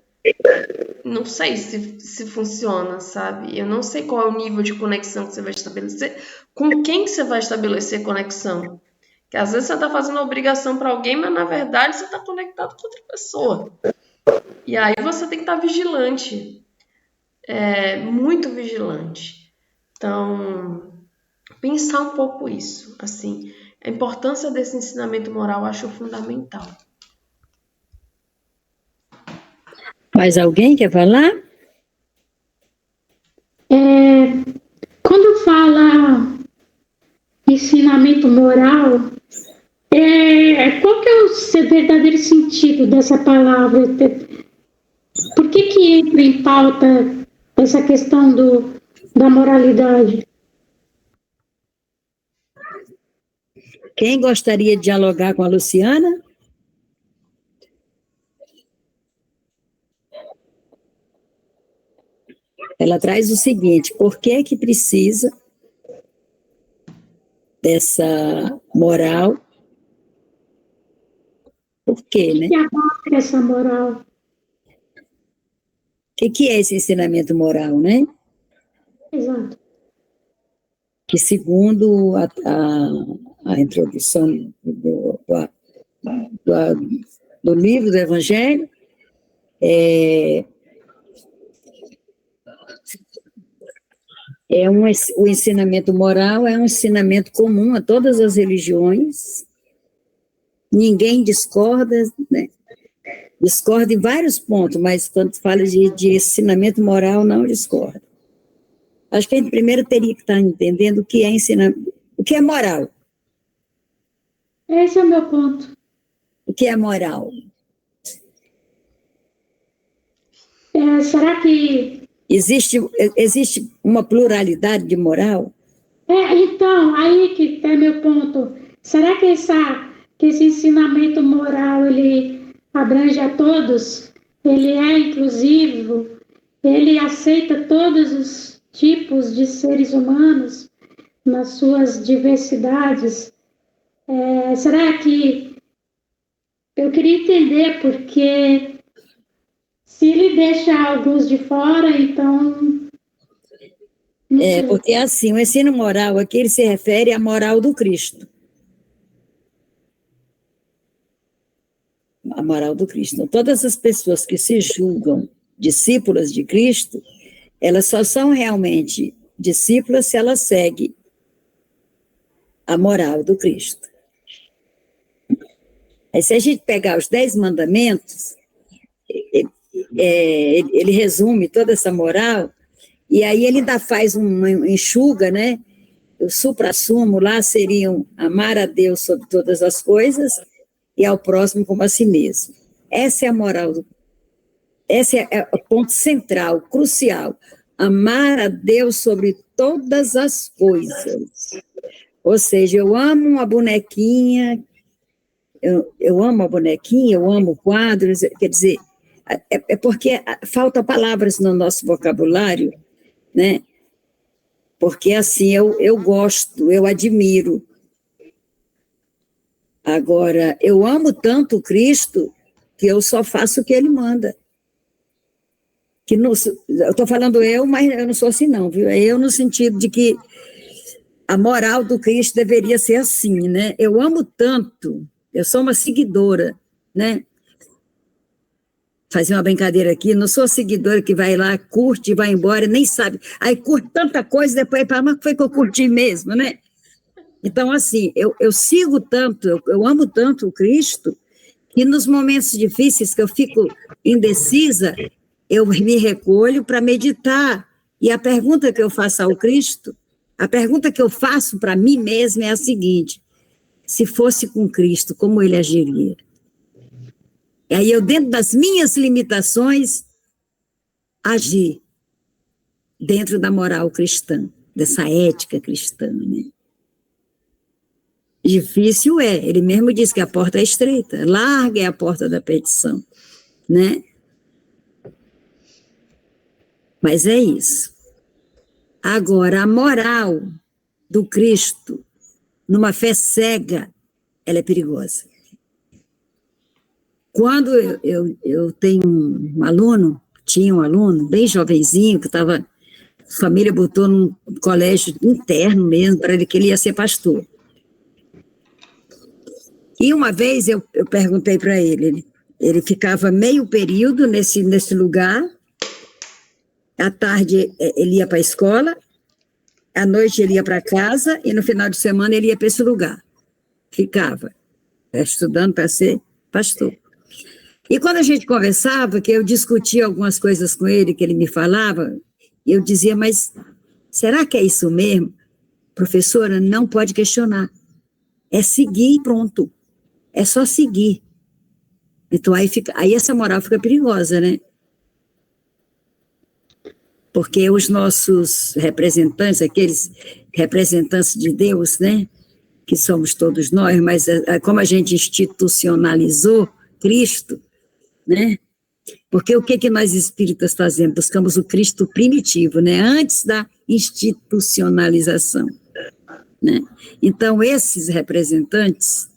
Speaker 4: não sei se funciona, sabe? Eu não sei qual é o nível de conexão que você vai estabelecer, com quem que você vai estabelecer conexão. Porque às vezes você está fazendo obrigação para alguém, mas na verdade você está conectado com outra pessoa. E aí você tem que estar vigilante, muito vigilante. Então, pensar um pouco isso, assim, a importância desse ensinamento moral eu acho fundamental.
Speaker 1: Mais alguém quer falar?
Speaker 3: Quando fala ensinamento moral, qual que é o verdadeiro sentido dessa palavra? Por que entra em pauta essa questão da moralidade?
Speaker 1: Quem gostaria de dialogar com a Luciana? Ela traz o seguinte: por que precisa dessa moral? Por quê, né?
Speaker 3: Que abarca essa moral?
Speaker 1: O que é esse ensinamento moral, né?
Speaker 3: Exato.
Speaker 1: Que segundo a introdução do livro do Evangelho, o ensinamento moral é um ensinamento comum a todas as religiões, ninguém discorda, né? Discorda em vários pontos, mas quando fala de ensinamento moral, não discorda. Acho que a gente primeiro teria que estar entendendo o que é ensinamento, o que é moral.
Speaker 3: Esse é o meu ponto.
Speaker 1: O que é moral?
Speaker 3: Será que...
Speaker 1: Existe uma pluralidade de moral?
Speaker 3: Então, aí que é meu ponto. Será que esse ensinamento moral, ele abrange a todos? Ele é inclusivo? Ele aceita todos os tipos de seres humanos nas suas diversidades? Será que... Eu queria entender, porque se ele deixa alguns de fora, então...
Speaker 1: Porque assim, o ensino moral aqui ele se refere à moral do Cristo. a moral do Cristo. Então, todas as pessoas que se julgam discípulas de Cristo, elas só são realmente discípulas se elas seguem a moral do Cristo. Aí, se a gente pegar os 10 mandamentos, ele resume toda essa moral, e aí ele ainda faz uma enxuga, né? O suprassumo lá seriam amar a Deus sobre todas as coisas e ao próximo como a si mesmo. Essa é a moral, esse é o ponto central, crucial. Amar a Deus sobre todas as coisas. Ou seja, eu amo uma bonequinha, eu amo a bonequinha, eu amo quadros, quer dizer, é porque faltam palavras no nosso vocabulário, né? Porque assim, eu gosto, eu admiro. Agora, eu amo tanto Cristo que eu só faço o que Ele manda. Que não, eu estou falando mas eu não sou assim não, viu? Eu no sentido de que a moral do Cristo deveria ser assim, né? Eu amo tanto, eu sou uma seguidora, né? Fazer uma brincadeira aqui, não sou seguidora que vai lá, curte e vai embora, nem sabe. Aí curte tanta coisa, depois fala, mas foi que eu curti mesmo, né? Então, assim, eu sigo tanto, eu amo tanto o Cristo, que nos momentos difíceis que eu fico indecisa, eu me recolho para meditar. E a pergunta que eu faço ao Cristo, a pergunta que eu faço para mim mesma é a seguinte: se fosse com Cristo, como ele agiria? E aí eu, dentro das minhas limitações, agir dentro da moral cristã, dessa ética cristã, né? Difícil ele mesmo diz que a porta é estreita, larga é a porta da perdição, né? Mas é isso. Agora, a moral do Cristo, numa fé cega, ela é perigosa. Quando eu tenho tinha um aluno bem jovenzinho, que a família botou num colégio interno mesmo, para ele que ele ia ser pastor. E uma vez eu perguntei para ele ficava meio período nesse lugar, à tarde ele ia para a escola, à noite ele ia para casa, e no final de semana ele ia para esse lugar. Ficava estudando para ser pastor. E quando a gente conversava, que eu discutia algumas coisas com ele, que ele me falava, eu dizia, mas será que é isso mesmo? Professora, não pode questionar. É seguir e pronto. É só seguir. Então, aí essa moral fica perigosa, né? Porque os nossos representantes, aqueles representantes de Deus, né? Que somos todos nós, mas como a gente institucionalizou Cristo, né? Porque o que nós espíritas fazemos? Buscamos o Cristo primitivo, né? Antes da institucionalização, né? Então, esses representantes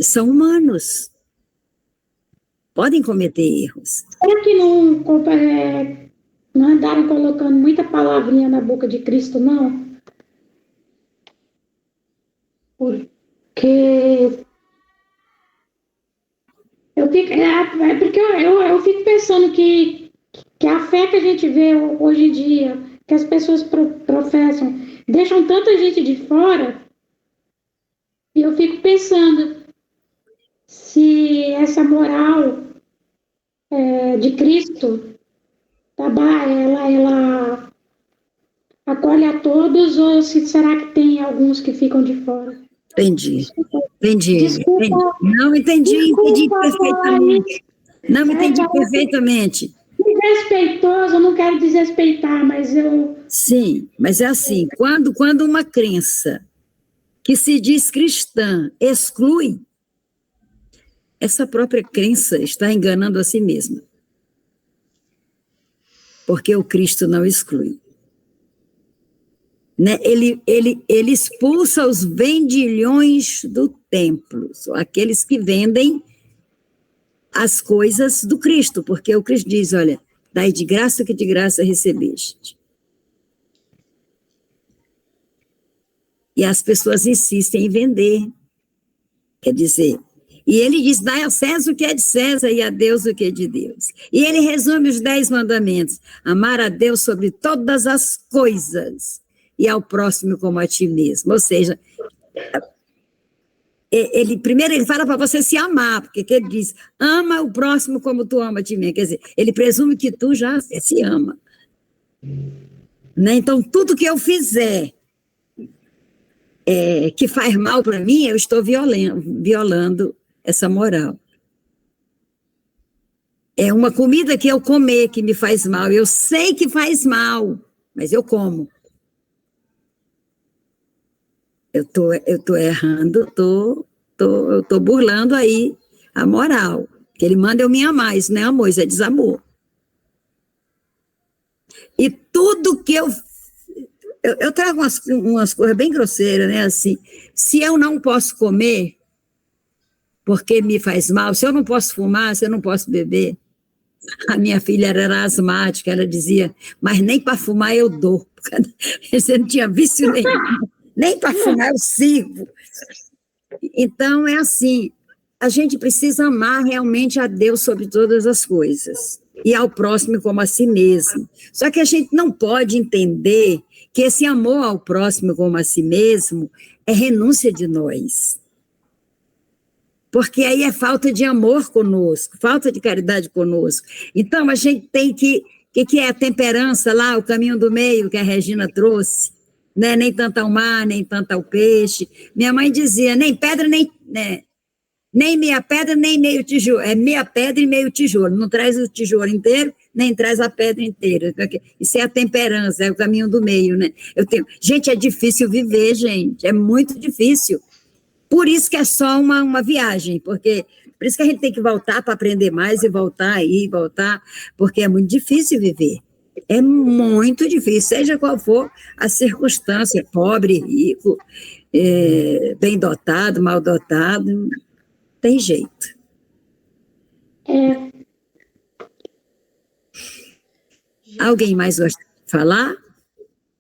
Speaker 1: são humanos, podem cometer erros.
Speaker 3: Será que não andaram colocando muita palavrinha na boca de Cristo, não? Porque eu fico pensando que a fé que a gente vê hoje em dia, que as pessoas professam, deixam tanta gente de fora, e eu fico pensando se essa moral de Cristo, ela acolhe a todos, ou se será que tem alguns que ficam de fora?
Speaker 1: Entendi.
Speaker 3: Desculpa,
Speaker 1: Não, entendi perfeitamente. Não, entendi perfeitamente.
Speaker 3: Desrespeitoso, eu não quero desrespeitar, mas eu...
Speaker 1: Sim, mas é assim, quando uma crença que se diz cristã exclui, essa própria crença está enganando a si mesma. Porque o Cristo não exclui. Né? Ele expulsa os vendilhões do templo, aqueles que vendem as coisas do Cristo, porque o Cristo diz, olha, dai de graça que de graça recebeste. E as pessoas insistem em vender. Quer dizer, E ele diz, dai a César o que é de César e a Deus o que é de Deus. E ele resume os 10 mandamentos. Amar a Deus sobre todas as coisas e ao próximo como a ti mesmo. Ou seja, primeiro ele fala para você se amar, porque ele diz, ama o próximo como tu ama a ti mesmo. Quer dizer, ele presume que tu já se ama. Né? Então, tudo que eu fizer que faz mal para mim, eu estou violando essa moral. É uma comida que eu comer que me faz mal. Eu sei que faz mal, mas eu como. Eu tô errando, eu tô burlando aí a moral. Que ele manda eu me amar, isso não é amor, isso é desamor. E tudo que eu trago umas coisas bem grosseiras, né? Assim, se eu não posso comer porque me faz mal, se eu não posso fumar, se eu não posso beber. A minha filha era asmática, ela dizia, mas nem para fumar eu dou. Você não tinha vício nenhum, nem para fumar eu sirvo. Então, é assim, a gente precisa amar realmente a Deus sobre todas as coisas, e ao próximo como a si mesmo. Só que a gente não pode entender que esse amor ao próximo como a si mesmo é renúncia de nós. Porque aí é falta de amor conosco, falta de caridade conosco. Então, a gente tem que é a temperança lá, o caminho do meio que a Regina trouxe, né? Nem tanto ao mar, nem tanto ao peixe. Minha mãe dizia, nem pedra, nem meia pedra, nem meio tijolo. É meia pedra e meio tijolo. Não traz o tijolo inteiro, nem traz a pedra inteira. Isso é a temperança, é o caminho do meio, né? Gente, é difícil viver, gente, é muito difícil. Por isso que é só uma viagem, por isso que a gente tem que voltar para aprender mais e voltar, porque é muito difícil viver. É muito difícil, seja qual for a circunstância, pobre, rico, bem dotado, mal dotado, tem jeito. Alguém mais gosta de falar?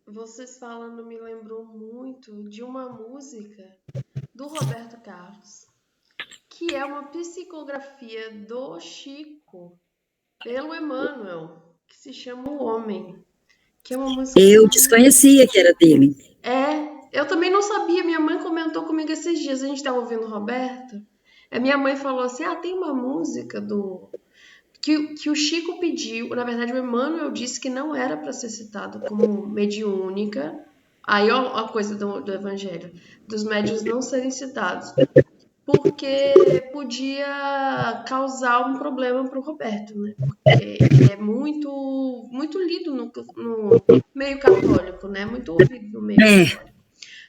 Speaker 4: Vocês falando me lembrou muito de uma música do Roberto Carlos, que é uma psicografia do Chico pelo Emmanuel, que se chama O Homem, que é uma música...
Speaker 1: Eu desconhecia que era dele.
Speaker 4: Eu também não sabia, minha mãe comentou comigo esses dias, a gente estava ouvindo o Roberto, a minha mãe falou assim, tem uma música que o Chico pediu, na verdade o Emmanuel disse que não era para ser citado como mediúnica. Aí ó, a coisa do evangelho, dos médiuns não serem citados, porque podia causar um problema para o Roberto, né? Porque ele é muito, muito lido no meio católico, né? Muito ouvido no meio católico.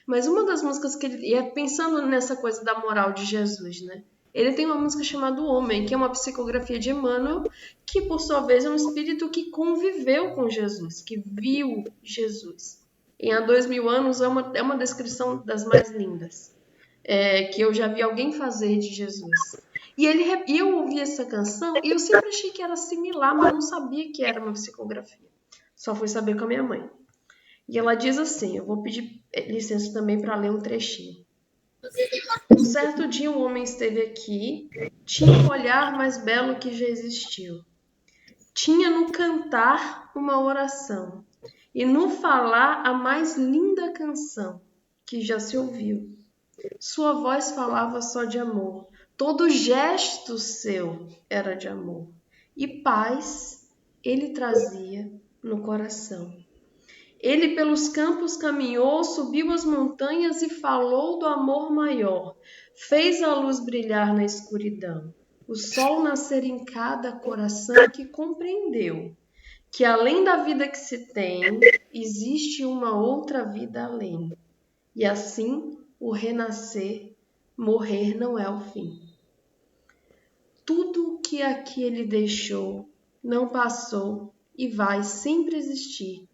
Speaker 4: Mas uma das músicas que ele... pensando nessa coisa da moral de Jesus, né? Ele tem uma música chamada O Homem, que é uma psicografia de Emmanuel, que por sua vez é um espírito que conviveu com Jesus, que viu Jesus. E há 2000 anos é uma descrição das mais lindas que eu já vi alguém fazer de Jesus. E eu ouvi essa canção e eu sempre achei que era similar, mas não sabia que era uma psicografia. Só fui saber com a minha mãe. E ela diz assim, eu vou pedir licença também para ler um trechinho. Um certo dia um homem esteve aqui, tinha um olhar mais belo que já existiu. Tinha no cantar uma oração e no falar a mais linda canção que já se ouviu. Sua voz falava só de amor, todo gesto seu era de amor. E paz ele trazia no coração. Ele pelos campos caminhou, subiu as montanhas e falou do amor maior. Fez a luz brilhar na escuridão, o sol nascer em cada coração que compreendeu que além da vida que se tem, existe uma outra vida além. E assim, o renascer, morrer não é o fim. Tudo o que aqui ele deixou não passou e vai sempre existir.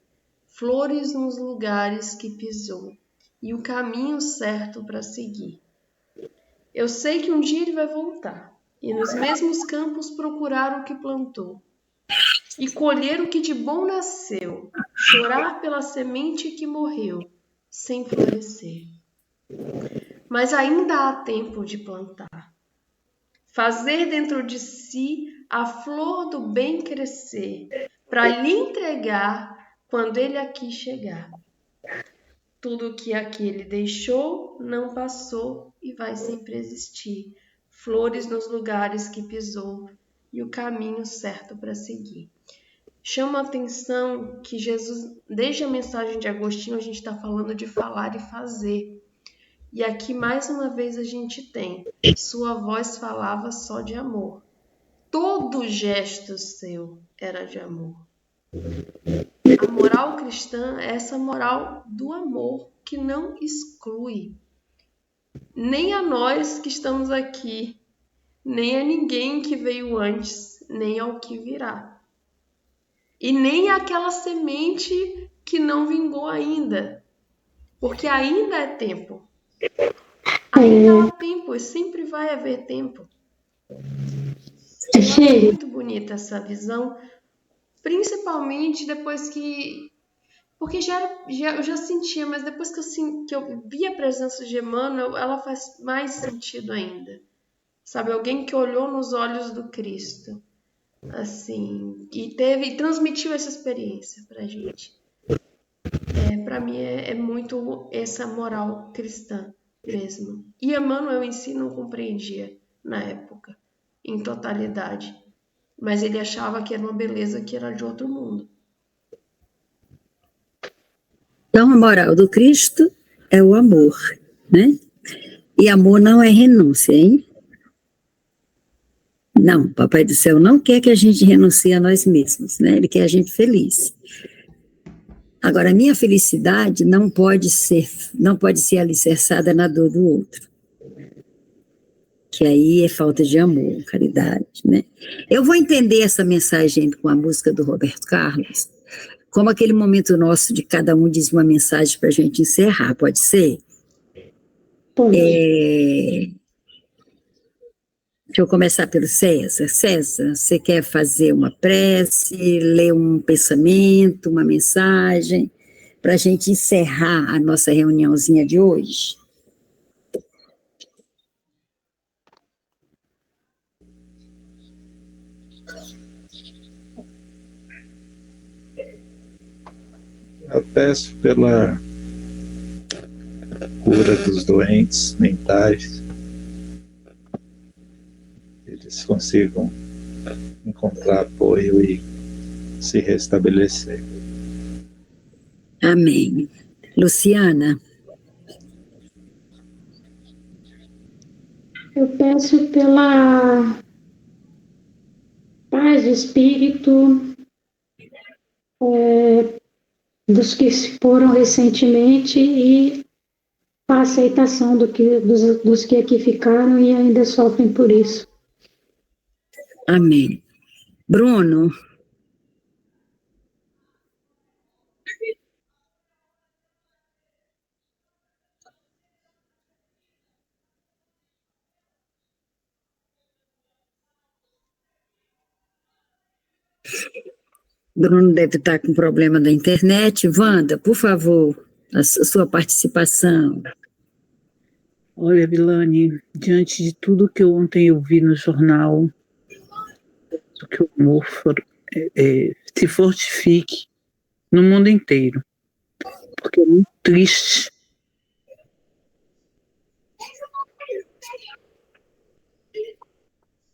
Speaker 4: Flores nos lugares que pisou e o caminho certo para seguir. Eu sei que um dia ele vai voltar e nos mesmos campos procurar o que plantou e colher o que de bom nasceu, chorar pela semente que morreu sem florescer. Mas ainda há tempo de plantar. fazer dentro de si a flor do bem crescer, para lhe entregar quando ele aqui chegar. Tudo que aqui ele deixou não passou e vai sempre existir. Flores nos lugares que pisou e o caminho certo para seguir. Chama a atenção que Jesus, desde a mensagem de Agostinho, a gente está falando de falar e fazer. E aqui, mais uma vez, a gente tem: sua voz falava só de amor. Todo gesto seu era de amor. A moral cristã é essa moral do amor, que não exclui nem a nós que estamos aqui, nem a ninguém que veio antes, nem ao que virá. E nem aquela semente que não vingou ainda, porque ainda é tempo. Ainda há tempo, e sempre vai haver tempo. É muito bonita essa visão, principalmente depois que... Porque eu já sentia, mas depois que eu vi a presença de Emmanuel, ela faz mais sentido ainda. Sabe, alguém que olhou nos olhos do Cristo, assim, e transmitiu essa experiência pra gente. Para mim é muito essa moral cristã mesmo. E Emmanuel em si não compreendia na época, em totalidade. Mas ele achava que era uma beleza que era de outro mundo.
Speaker 1: Então, a moral do Cristo é o amor, né? E amor não é renúncia, hein? Não, Papai do Céu não quer que a gente renuncie a nós mesmos, né? Ele quer a gente feliz. Agora, a minha felicidade não pode ser alicerçada na dor do outro. Que aí é falta de amor, caridade, né? Eu vou entender essa mensagem com a música do Roberto Carlos, como aquele momento nosso de cada um diz uma mensagem para a gente encerrar, pode ser? Deixa eu começar pelo César. César, você quer fazer uma prece, ler um pensamento, uma mensagem, para a gente encerrar a nossa reuniãozinha de hoje?
Speaker 6: Eu peço pela cura dos doentes mentais, que eles consigam encontrar apoio e se restabelecer.
Speaker 1: Amém. Luciana?
Speaker 3: Eu peço pela paz de espírito dos que se foram recentemente e a aceitação dos que aqui ficaram e ainda sofrem por isso.
Speaker 1: Amém. Bruno? Bruno deve estar com problema da internet. Wanda, por favor, a sua participação.
Speaker 5: Olha, Vilane, diante de tudo que ontem eu vi no jornal, que o amor se fortifique no mundo inteiro, porque é muito triste.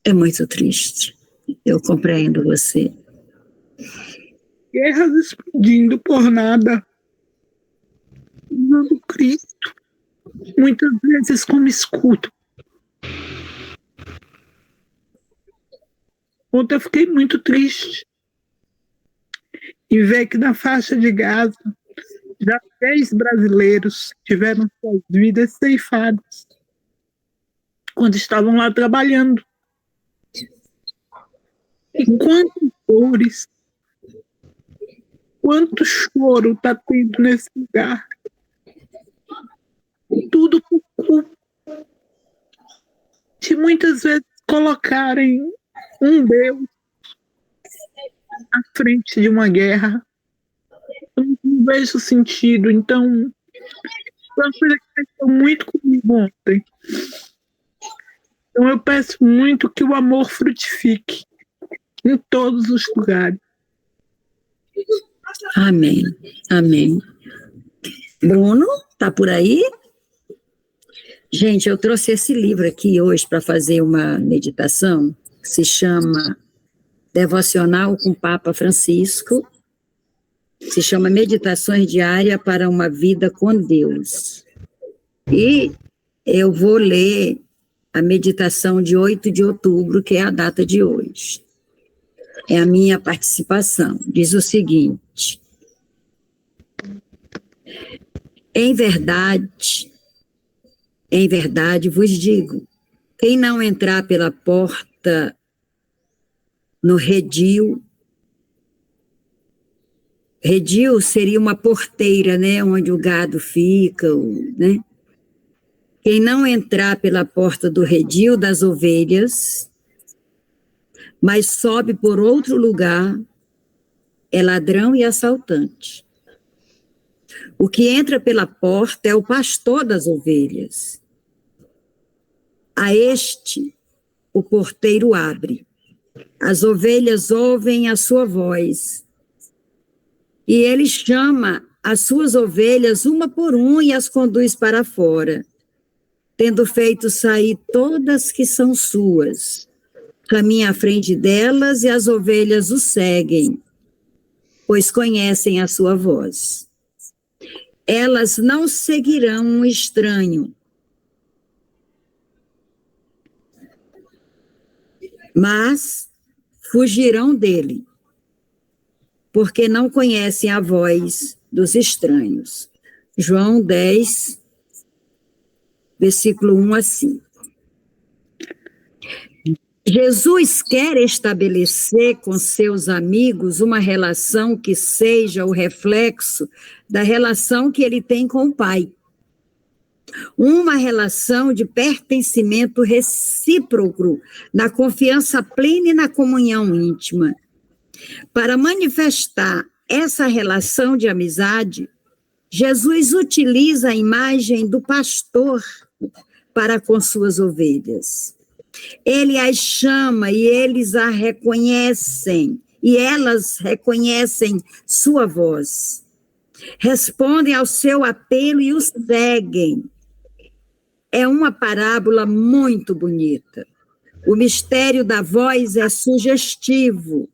Speaker 1: É muito triste. Eu compreendo você.
Speaker 5: Guerras explodindo por nada. Usando Cristo. Muitas vezes como escudo. Ontem eu fiquei muito triste em ver que na faixa de Gaza já 10 brasileiros tiveram suas vidas ceifadas quando estavam lá trabalhando. E quantas dores, quanto choro está tendo nesse lugar. Tudo por culpa de muitas vezes colocarem um Deus à frente de uma guerra. Eu não vejo sentido. Então, foi uma coisa que mexeu muito comigo ontem. Então eu peço muito que o amor frutifique em todos os lugares.
Speaker 1: Amém, amém. Bruno, tá por aí? Gente, eu trouxe esse livro aqui hoje para fazer uma meditação, que se chama Devocional com Papa Francisco, se chama Meditações Diárias para uma Vida com Deus. E eu vou ler a meditação de 8 de outubro, que é a data de hoje. É a minha participação. Diz o seguinte: em verdade vos digo, quem não entrar pela porta no redil seria uma porteira, né, onde o gado fica, né? Quem não entrar pela porta do redil das ovelhas, mas sobe por outro lugar, é ladrão e assaltante. O que entra pela porta é o pastor das ovelhas. A este, o porteiro abre. As ovelhas ouvem a sua voz. E ele chama as suas ovelhas uma por uma e as conduz para fora, tendo feito sair todas que são suas. Caminha à frente delas e as ovelhas o seguem, pois conhecem a sua voz. Elas não seguirão um estranho, mas fugirão dele, porque não conhecem a voz dos estranhos. João 10, versículo 1 a 5. Jesus quer estabelecer com seus amigos uma relação que seja o reflexo da relação que ele tem com o Pai. Uma relação de pertencimento recíproco, na confiança plena e na comunhão íntima. Para manifestar essa relação de amizade, Jesus utiliza a imagem do pastor para com suas ovelhas. Ele as chama e eles a reconhecem, e elas reconhecem sua voz. Respondem ao seu apelo e o seguem. É uma parábola muito bonita. O mistério da voz é sugestivo.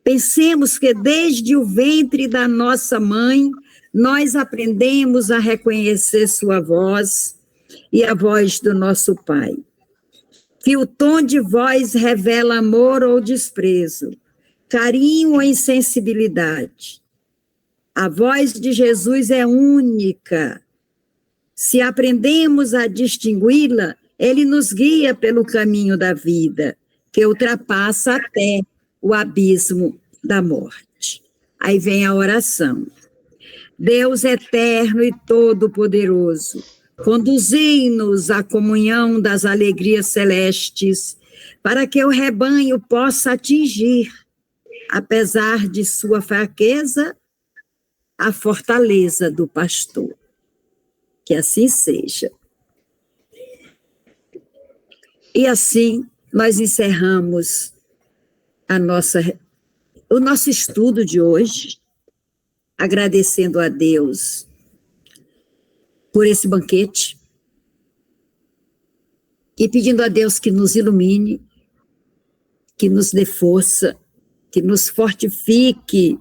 Speaker 1: Pensemos que desde o ventre da nossa mãe, nós aprendemos a reconhecer sua voz e a voz do nosso Pai. Que o tom de voz revela amor ou desprezo, carinho ou insensibilidade. A voz de Jesus é única. Se aprendemos a distingui-la, ele nos guia pelo caminho da vida, que ultrapassa até o abismo da morte. Aí vem a oração. Deus eterno e todo-poderoso, conduzi-nos à comunhão das alegrias celestes, para que o rebanho possa atingir, apesar de sua fraqueza, a fortaleza do pastor. Que assim seja. E assim nós encerramos o nosso estudo de hoje, agradecendo a Deus por esse banquete e pedindo a Deus que nos ilumine, que nos dê força, que nos fortifique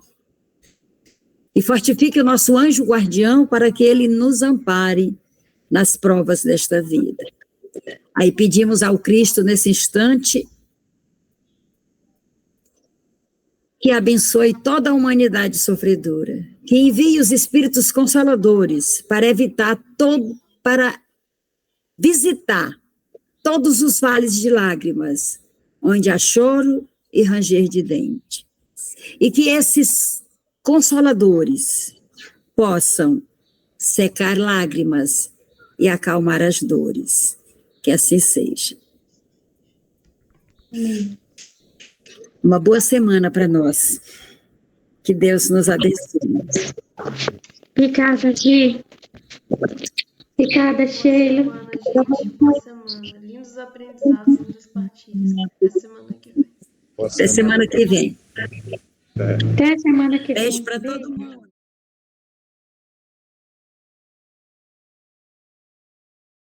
Speaker 1: e fortifique o nosso anjo guardião para que ele nos ampare nas provas desta vida. Aí pedimos ao Cristo nesse instante que abençoe toda a humanidade sofredora, que envie os espíritos consoladores para visitar todos os vales de lágrimas, onde há choro e ranger de dente. E que esses consoladores possam secar lágrimas e acalmar as dores. Que assim seja.
Speaker 3: Amém.
Speaker 1: Uma boa semana para nós. Que Deus nos abençoe.
Speaker 3: Obrigada, Gi. Obrigada, Sheila.
Speaker 4: Boa semana. Lindos os aprendizados entre as partilhas. Até semana que vem.
Speaker 1: Até semana que vem.
Speaker 3: Até semana que vem.
Speaker 1: Beijo para todo mundo.